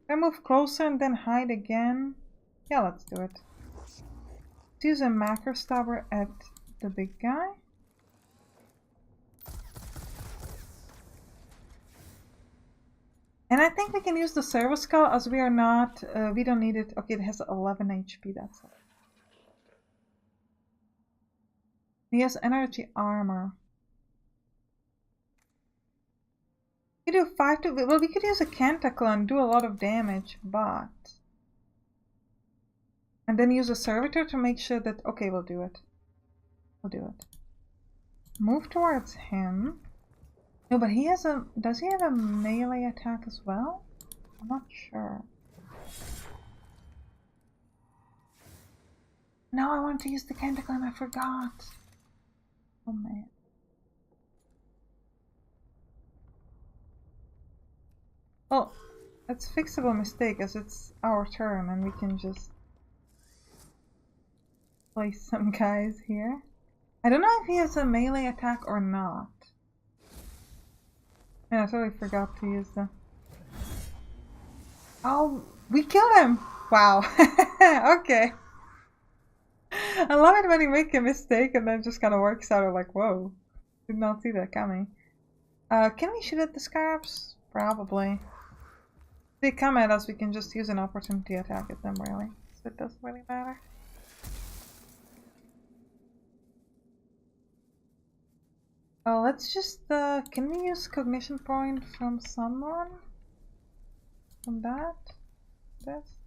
Can I move closer and then hide again? Yeah, let's do it. Let's use a macro stabber at the big guy. And I think we can use the servo skull as we are not, we don't need it. Okay, it has 11 HP, that's it. He has energy armor. We do 5 to, well, we could use a Cantacle and do a lot of damage, but... And then use a servitor to make sure that, okay, we'll do it. We'll do it. Move towards him. No, but he has a, does he have a melee attack as well? I'm not sure. No, I want to use the Cantacle and I forgot. Oh man. Well, it's fixable mistake as it's our turn and we can just place some guys here. I don't know if he has a melee attack or not. Yeah, I totally forgot to use the... Oh, we killed him! Wow. Okay. I love it when you make a mistake and then it just kind of works out. I'm like, whoa. Did not see that coming. Can we shoot at the scarabs? Probably. If they come at us, we can just use an opportunity attack at them, really. So it doesn't really matter. Oh, let's just, can we use cognition point from someone? From that? This?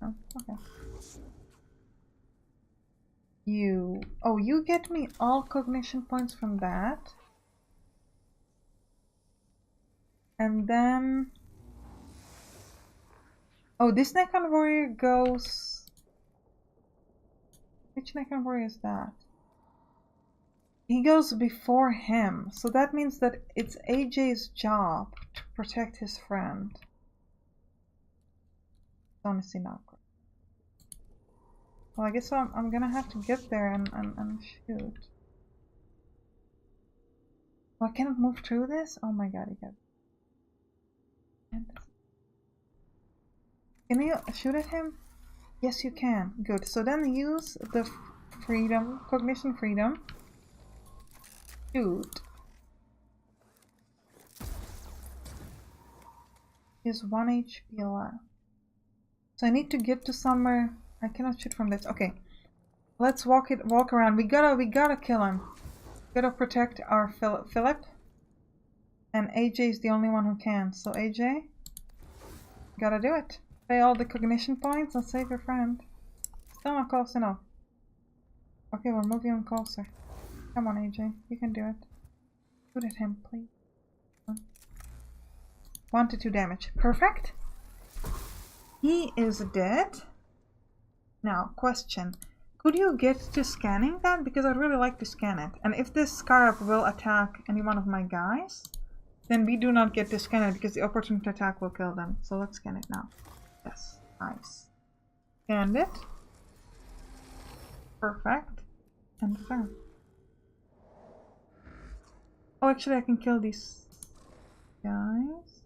Oh, okay. You. Oh, you get me all cognition points from that. And then... Oh, this Necron Warrior goes... Which Necron Warrior is that? He goes before him, so that means that it's AJ's job to protect his friend. Honestly not great. Well, I guess I'm gonna have to get there and shoot. Oh, I cannot move through this? Oh my god, Can you shoot at him? Yes, you can. Good. So then use the freedom, cognition freedom. Shoot. He has 1 HP left. So I need to get to somewhere. I cannot shoot from this. Okay. Let's walk around. We gotta kill him. We gotta protect our Philip. And AJ is the only one who can. So AJ, gotta do it. Pay all the cognition points and save your friend. Still not close enough. Okay, we'll move you closer. Come on, AJ. You can do it. Shoot at him, please. 1 to 2 damage. Perfect. He is dead. Now, question. Could you get to scanning that? Because I'd really like to scan it. And if this scarab will attack any one of my guys, then we do not get to scan it because the opportunity attack will kill them. So let's scan it now. Yes. Nice. Scanned it. Perfect. And turn. Oh, actually I can kill these guys.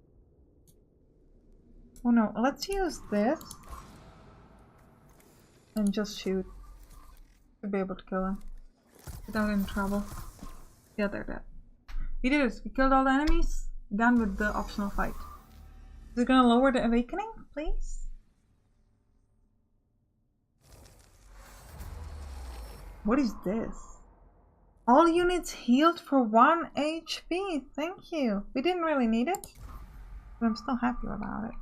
Oh no, let's use this. And just shoot. To be able to kill him. Without any trouble. Yeah, they're dead. We did it. We killed all the enemies. Done with the optional fight. Is it gonna lower the awakening, please? What is this? All units healed for 1 HP. Thank you. We didn't really need it, but I'm still happy about it.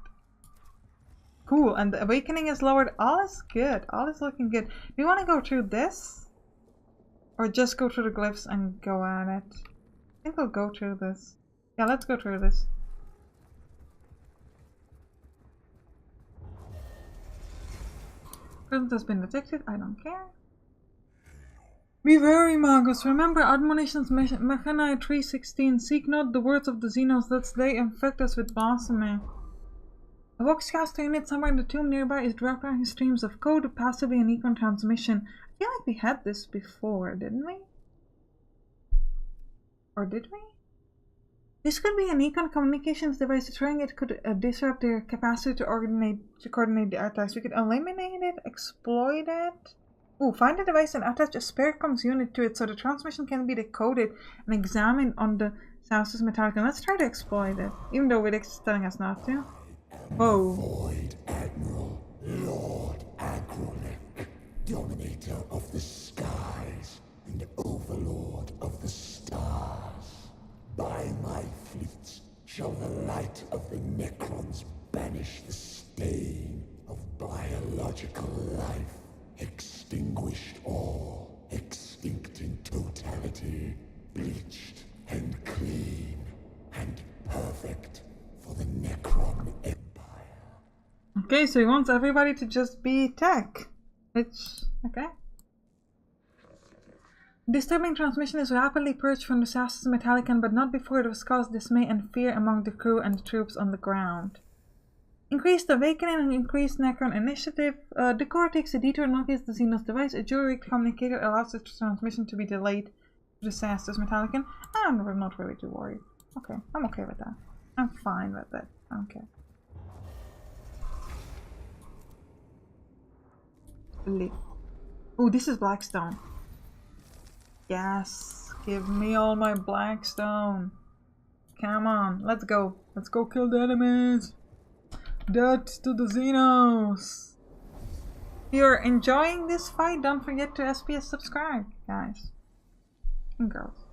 Cool, and the awakening is lowered. All is good. All is looking good. Do you want to go through this? Or just go through the glyphs and go at it? I think we'll go through this. Yeah, let's go through this. Presence has been detected. I don't care. Be wary, Magus. Remember admonitions Mechanic 3:16. Seek not the words of the Xenos, lest they infect us with blasphemy. A Voxcaster unit somewhere in the tomb nearby is dropping streams of code, possibly an econ transmission. I feel like we had this before, didn't we? Or did we? This could be an econ communications device. Destroying it could disrupt their capacity to coordinate the attacks. We could eliminate it, exploit it. Ooh, find the device and attach a spare comms unit to it so the transmission can be decoded and examined on the Sampstra Mechanicus. Let's try to exploit it, even though Vidix is telling us not to. Whoa. Void Admiral Lord Agrolek, Dominator of the skies and Overlord of the stars. By my fleets shall the light of the Necrons banish the stain of biological life. Extinguished all, extinct in totality, bleached and clean, and perfect for the Necron Empire. Okay, so he wants everybody to just be tech. Which, okay. Disturbing transmission is rapidly purged from the Sampstra Mechanicus, but not before it has caused dismay and fear among the crew and the troops on the ground. Increased awakening and increased Necron initiative. The core takes a detour and locates the Xenos device. A jury-rigged communicator allows the transmission to be delayed to the Sampstra Mechanicus. I'm not really too worried. Okay, I'm okay with that. I'm fine with it. I don't care. Ooh, this is Blackstone. Yes, give me all my Blackstone. Come on, let's go. Let's go kill the enemies. Death to the Xenos! If you're enjoying this fight, don't forget to SPS subscribe, guys. And girls.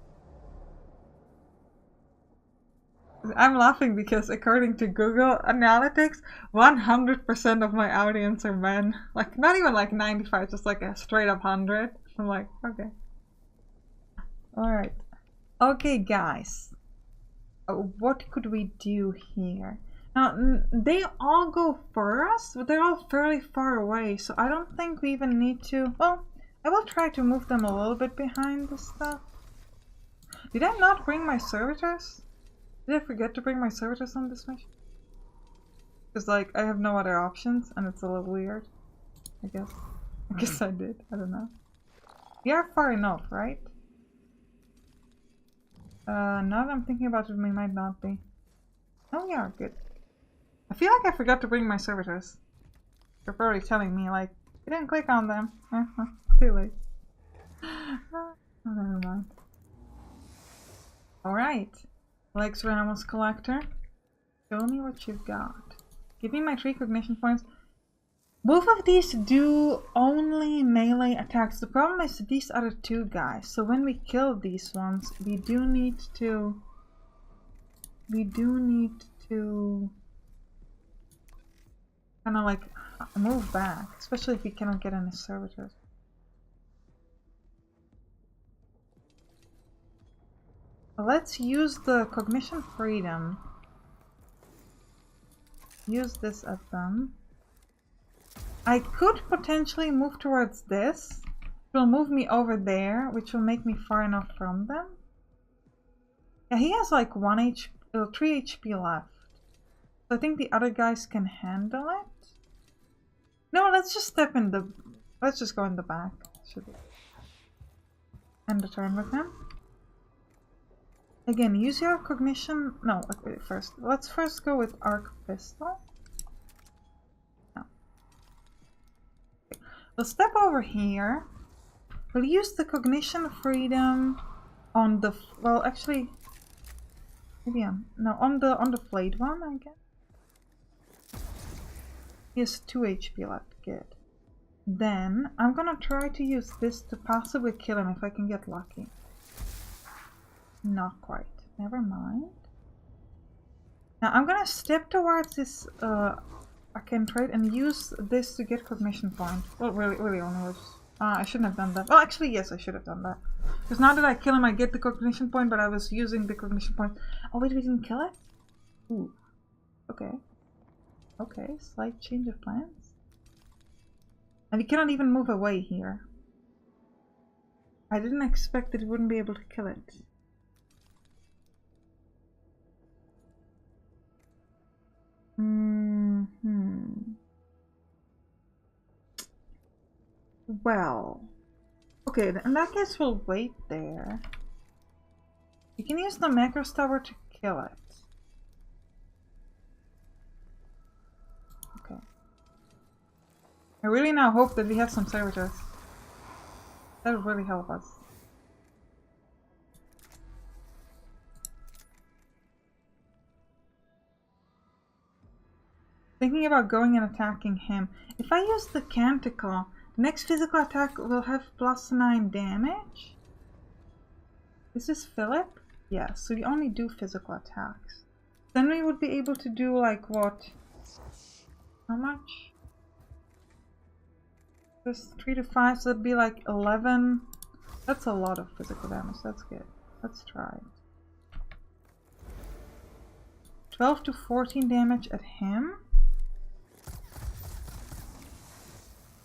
I'm laughing because according to Google Analytics, 100% of my audience are men. Like, not even like 95, just like a straight up 100. I'm like, okay. Alright. Okay, guys. What could we do here? Now, they all go first, but they're all fairly far away, so I don't think we even need to... Well, I will try to move them a little bit behind this stuff. Did I not bring my servitors? Did I forget to bring my servitors on this mission? Because, like, I have no other options, and it's a little weird. I guess I did. I don't know. We are far enough, right? Now that I'm thinking about it, we might not be. Oh, we are good. I feel like I forgot to bring my servitors. They're probably telling me, like, you didn't click on them. Too late. Oh, never mind. Alright. Lex Ramos Collector. Show me what you've got. Give me my 3 cognition points. Both of these do only melee attacks. The problem is these other 2 guys. So when we kill these ones, we do need to kind of like move back, especially if we cannot get any servitors. Let's use the cognition freedom. Use this at them. I could potentially move towards this. It will move me over there, which will make me far enough from them. Yeah, he has like 3 HP left. So I think the other guys can handle it. No, let's just step in the... Let's just go in the back. Should be. End the turn with him. Again, use your cognition... No, wait, first. Let's first go with Arc Pistol. We'll step over here. We'll use the cognition freedom on the well, actually, maybe on the flayed one, I guess. He has 2 HP left. Good. Then I'm gonna try to use this to possibly kill him if I can get lucky. Not quite. Never mind. Now I'm gonna step towards this. I can trade and use this to get cognition point. Well, really only was. I shouldn't have done that. Well, actually, yes, I should have done that. Because now that I kill him, I get the cognition point, but I was using the cognition point. Oh wait, we didn't kill it? Ooh. Okay. Okay, slight change of plans. And we cannot even move away here. I didn't expect that we wouldn't be able to kill it. Well, okay, in that case we'll wait there. You can use the Mechanicus tower to kill it. Okay. I really now hope that we have some servitors. That would really help us. Thinking about going and attacking him. If I use the Canticle, the next physical attack will have +9 damage. Is this Philip? Yeah, so we only do physical attacks. Then we would be able to do like what? How much? This 3 to 5, so that'd be like 11. That's a lot of physical damage, that's good. Let's try it. 12 to 14 damage at him.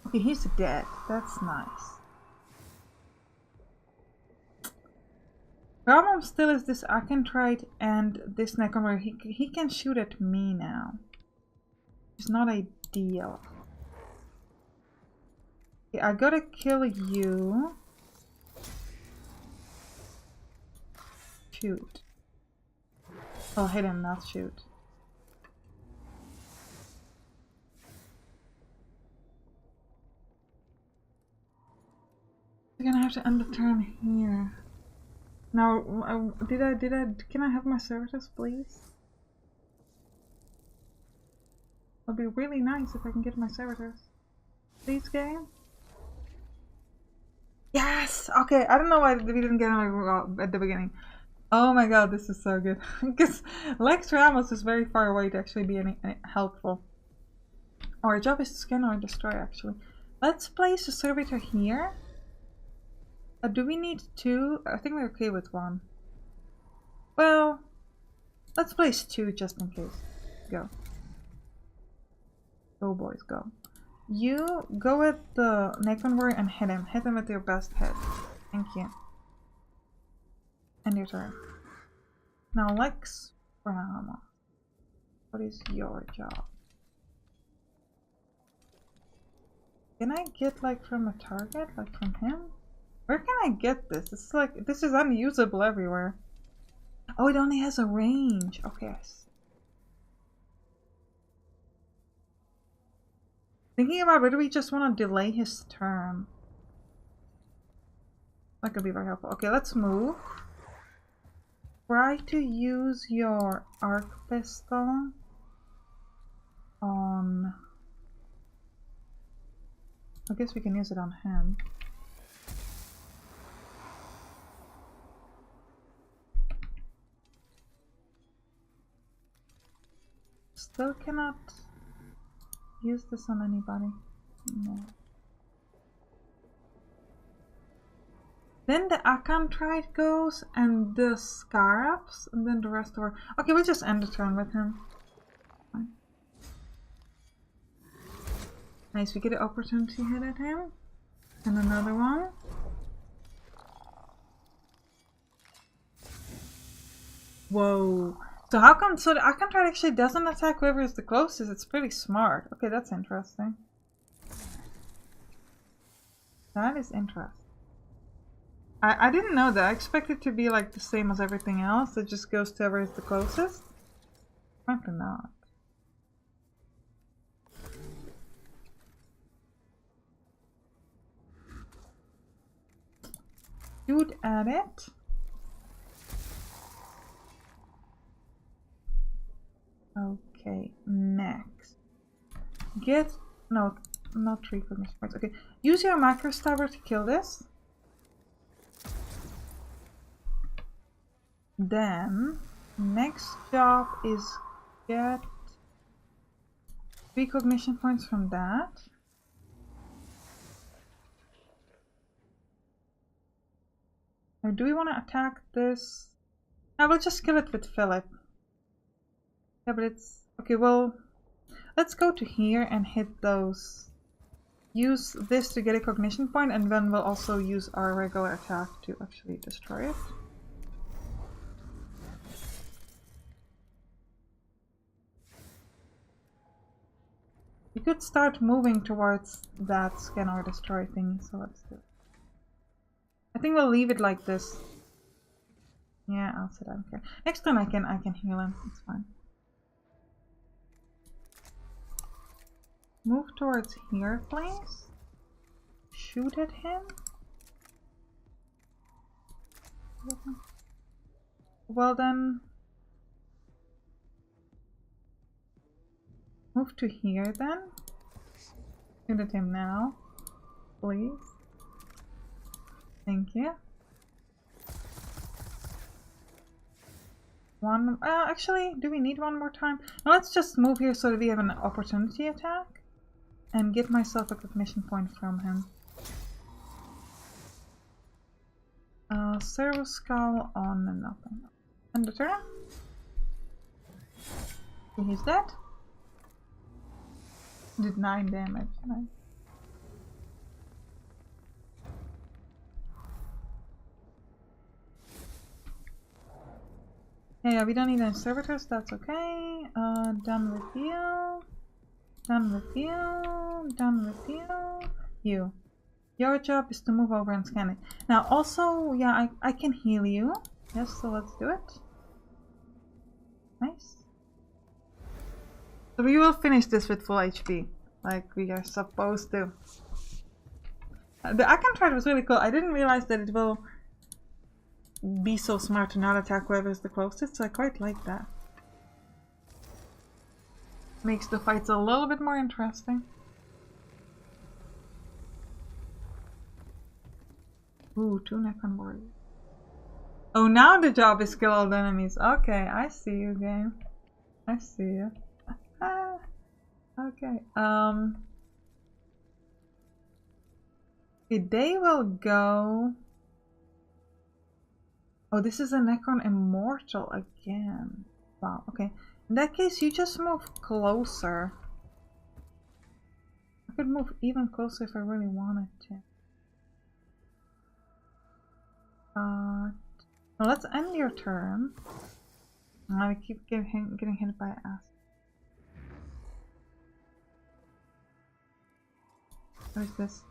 Okay, he's dead. That's nice. Problem still is this Akentrite and this Necromorph. He can shoot at me now. It's not ideal. Okay, I gotta kill you. Shoot. Oh, hit him, not shoot. We're gonna have to end the turn here. Now, can I have my servitors, please? It'll be really nice if I can get my servitors. Please, game? Yes! Okay, I don't know why we didn't get them at the beginning. Oh my god, this is so good. Because Lex Ramos is very far away to actually be any helpful. Our job is to scan or destroy, actually. Let's place a servitor here. Do we need 2? I think we're okay with 1. Well, let's place 2 just in case. Go. Go, boys, go. You go at the Necron Warrior and hit him. Hit him with your best hit. Thank you. End your turn. Now, Lex Rama. What is your job? Can I get, like, from a target? Like, from him? Where can I get this? It's like, this is unusable everywhere. Oh, it only has a range. Okay. Thinking about whether we just want to delay his turn. That could be very helpful. Okay, let's move. Try to use your arc pistol on... I guess we can use it on him. Still cannot use this on anybody. No. Then the Akantrite goes, and the Scarabs, and then the rest of our... Okay, we'll just end the turn with him. Fine. Nice, we get an opportunity hit at him. And another one. Whoa. So how come, so the Akantrite actually doesn't attack whoever is the closest? It's pretty smart. Okay, that's interesting. That is interesting. I didn't know that. I expected it to be like the same as everything else. It just goes to whoever is the closest. Apparently not. Shoot at it. Okay, next. Get... No, not 3 cognition points. Okay, use your macro stabber to kill this. Then, next job is get 3 cognition points from that. Now, do we want to attack this? I will just kill it with Philip. Yeah, but it's... Okay, well, let's go to here and hit those. Use this to get a cognition point, and then we'll also use our regular attack to actually destroy it. We could start moving towards that scan or destroy thing, so let's do it. I think we'll leave it like this. Yeah, I'll sit. I don't care. Next time I can heal him. It's fine. Move towards here, please. Shoot at him. Well then, move to here then. Shoot at him now, please. Thank you. One. Actually, do we need one more time? No, let's just move here so that we have an opportunity attack. And get myself a cognition point from him. Servo Skull on nothing. End the turn. He's dead. Did 9 damage. Nice. Yeah, we don't need any servitors, that's okay. Done with you. Done with you. Done with you. You. Your job is to move over and scan it. Now also, yeah, I can heal you. Yes, so let's do it. Nice. So we will finish this with full HP. Like we are supposed to. The Acantride was really cool. I didn't realize that it will be so smart to not attack whoever is the closest, so I quite like that. Makes the fights a little bit more interesting. Ooh, 2 Necron warriors. Oh, now the job is kill all the enemies. Okay, I see you, game. I see you. Okay, they will go... Oh, this is a Necron Immortal again. Wow, okay. In that case, you just move closer. I could move even closer if I really wanted to. Well, let's end your turn. I keep getting hit by acid. What is this?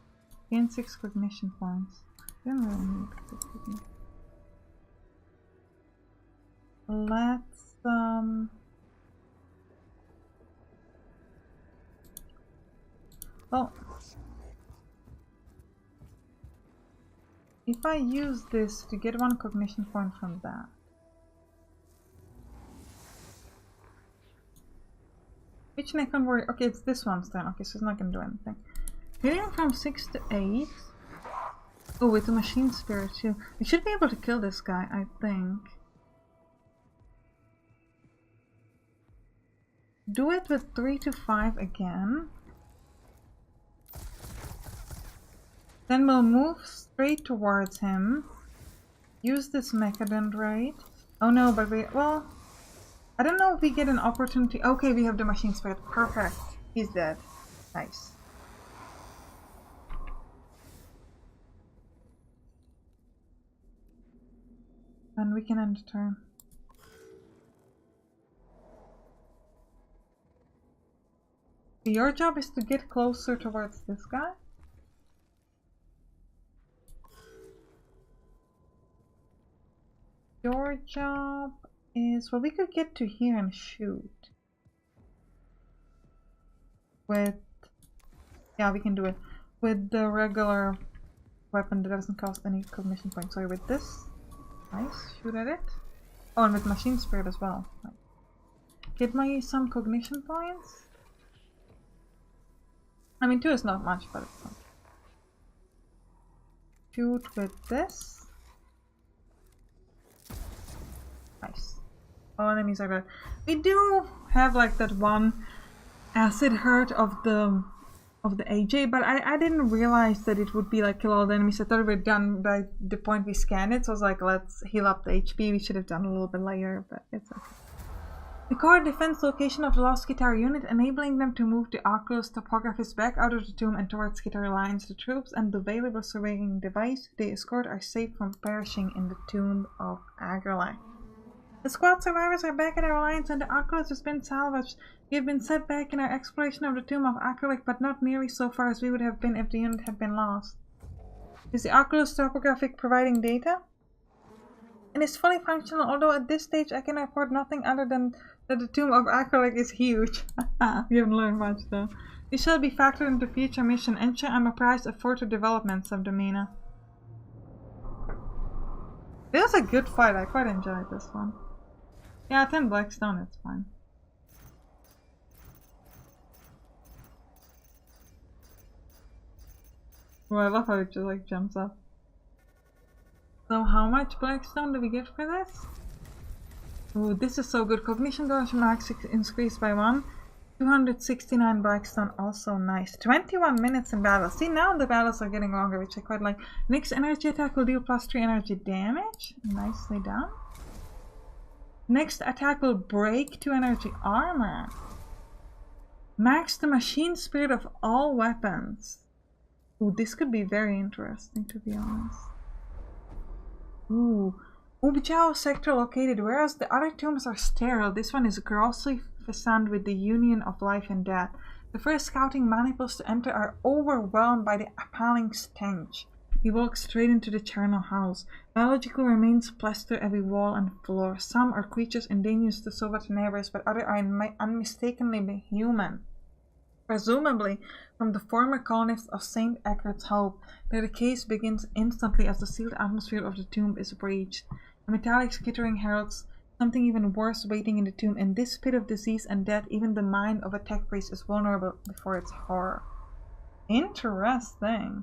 Gain 6 cognition points. I don't really need 6 cognition. Let's well, if I use this to get 1 cognition point from that. Which Necron warrior? Okay, it's this one's turn. Okay, so it's not gonna do anything. Hitting from 6 to 8. Oh, with a machine spirit too. We should be able to kill this guy, I think. Do it with 3 to 5 again. Then we'll move straight towards him. Use this Mechadendrite. Oh no, but we... Well, I don't know if we get an opportunity... Okay, we have the machine spirit. Perfect. He's dead. Nice. And we can end the turn. Your job is to get closer towards this guy. Your job is... Well, we could get to here and shoot. With... Yeah, we can do it. With the regular weapon that doesn't cost any cognition points. Sorry, with this. Nice, shoot at it. Oh, and with machine spirit as well. Right. Get my some cognition points. I mean, 2 is not much, but it's fun. Shoot with this. Nice. All enemies are dead. We do have like that one acid hurt of the AJ, but I didn't realize that it would be like kill all the enemies. I thought we were done by the point we scanned it, so I was like, let's heal up the HP. We should have done a little bit later, but it's okay. The core defense location of the Lost Guitar unit, enabling them to move the Oculus topographist back out of the tomb and towards Guitar lines. The troops and the available surveying device they escort are safe from perishing in the tomb of Agrelek. The squad survivors are back at our lines and the Oculus has been salvaged. We have been set back in our exploration of the tomb of Agrelek, but not nearly so far as we would have been if the unit had been lost. Is the Oculus topographic providing data? It is fully functional, although at this stage I can report nothing other than that the tomb of Agrelek is huge. We haven't learned much though. This shall be factored into future mission. Ensure I'm apprised of further developments of the Mina. It was a good fight, I quite enjoyed this one. Yeah, 10 Blackstone, it's fine. Oh, I love how it just like jumps up. So how much Blackstone do we get for this? Oh, this is so good. Cognition damage max increased by 1. 269 Blackstone, also nice. 21 minutes in battle. See, now the battles are getting longer, which I quite like. Next energy attack will deal +3 energy damage. Nicely done. Next attack will break 2 energy armor. Max the machine spirit of all weapons. Ooh, this could be very interesting, to be honest. Ooh. Ubijao sector located. Whereas the other tombs are sterile, this one is grossly façoned with the union of life and death. The first scouting maniples to enter are overwhelmed by the appalling stench. We walk straight into the charnel house. Biological remains plaster every wall and floor. Some are creatures indigenous to Soviet neighbors, but others are unmistakably human. Presumably from the former colonists of St. Eckhardt's Hope, their decay begins instantly as the sealed atmosphere of the tomb is breached. A metallic skittering heralds something even worse waiting in the tomb. In this pit of disease and death, even the mind of a tech priest is vulnerable before its horror. Interesting.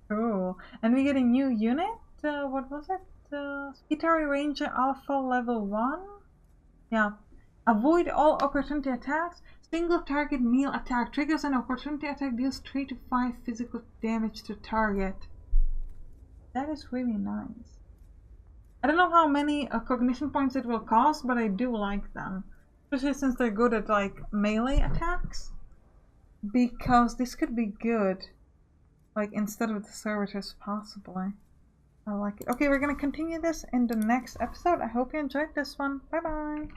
Cool. And we get a new unit. What was it? Skitari Ranger Alpha level 1? Yeah. Avoid all opportunity attacks. Single target meal attack triggers an opportunity attack, deals 3 to 5 physical damage to target. That is really nice. I don't know how many cognition points it will cost, but I do like them. Especially since they're good at like melee attacks. Because this could be good. Like instead of the servitors possibly. I like it. Okay, we're gonna continue this in the next episode. I hope you enjoyed this one. Bye bye.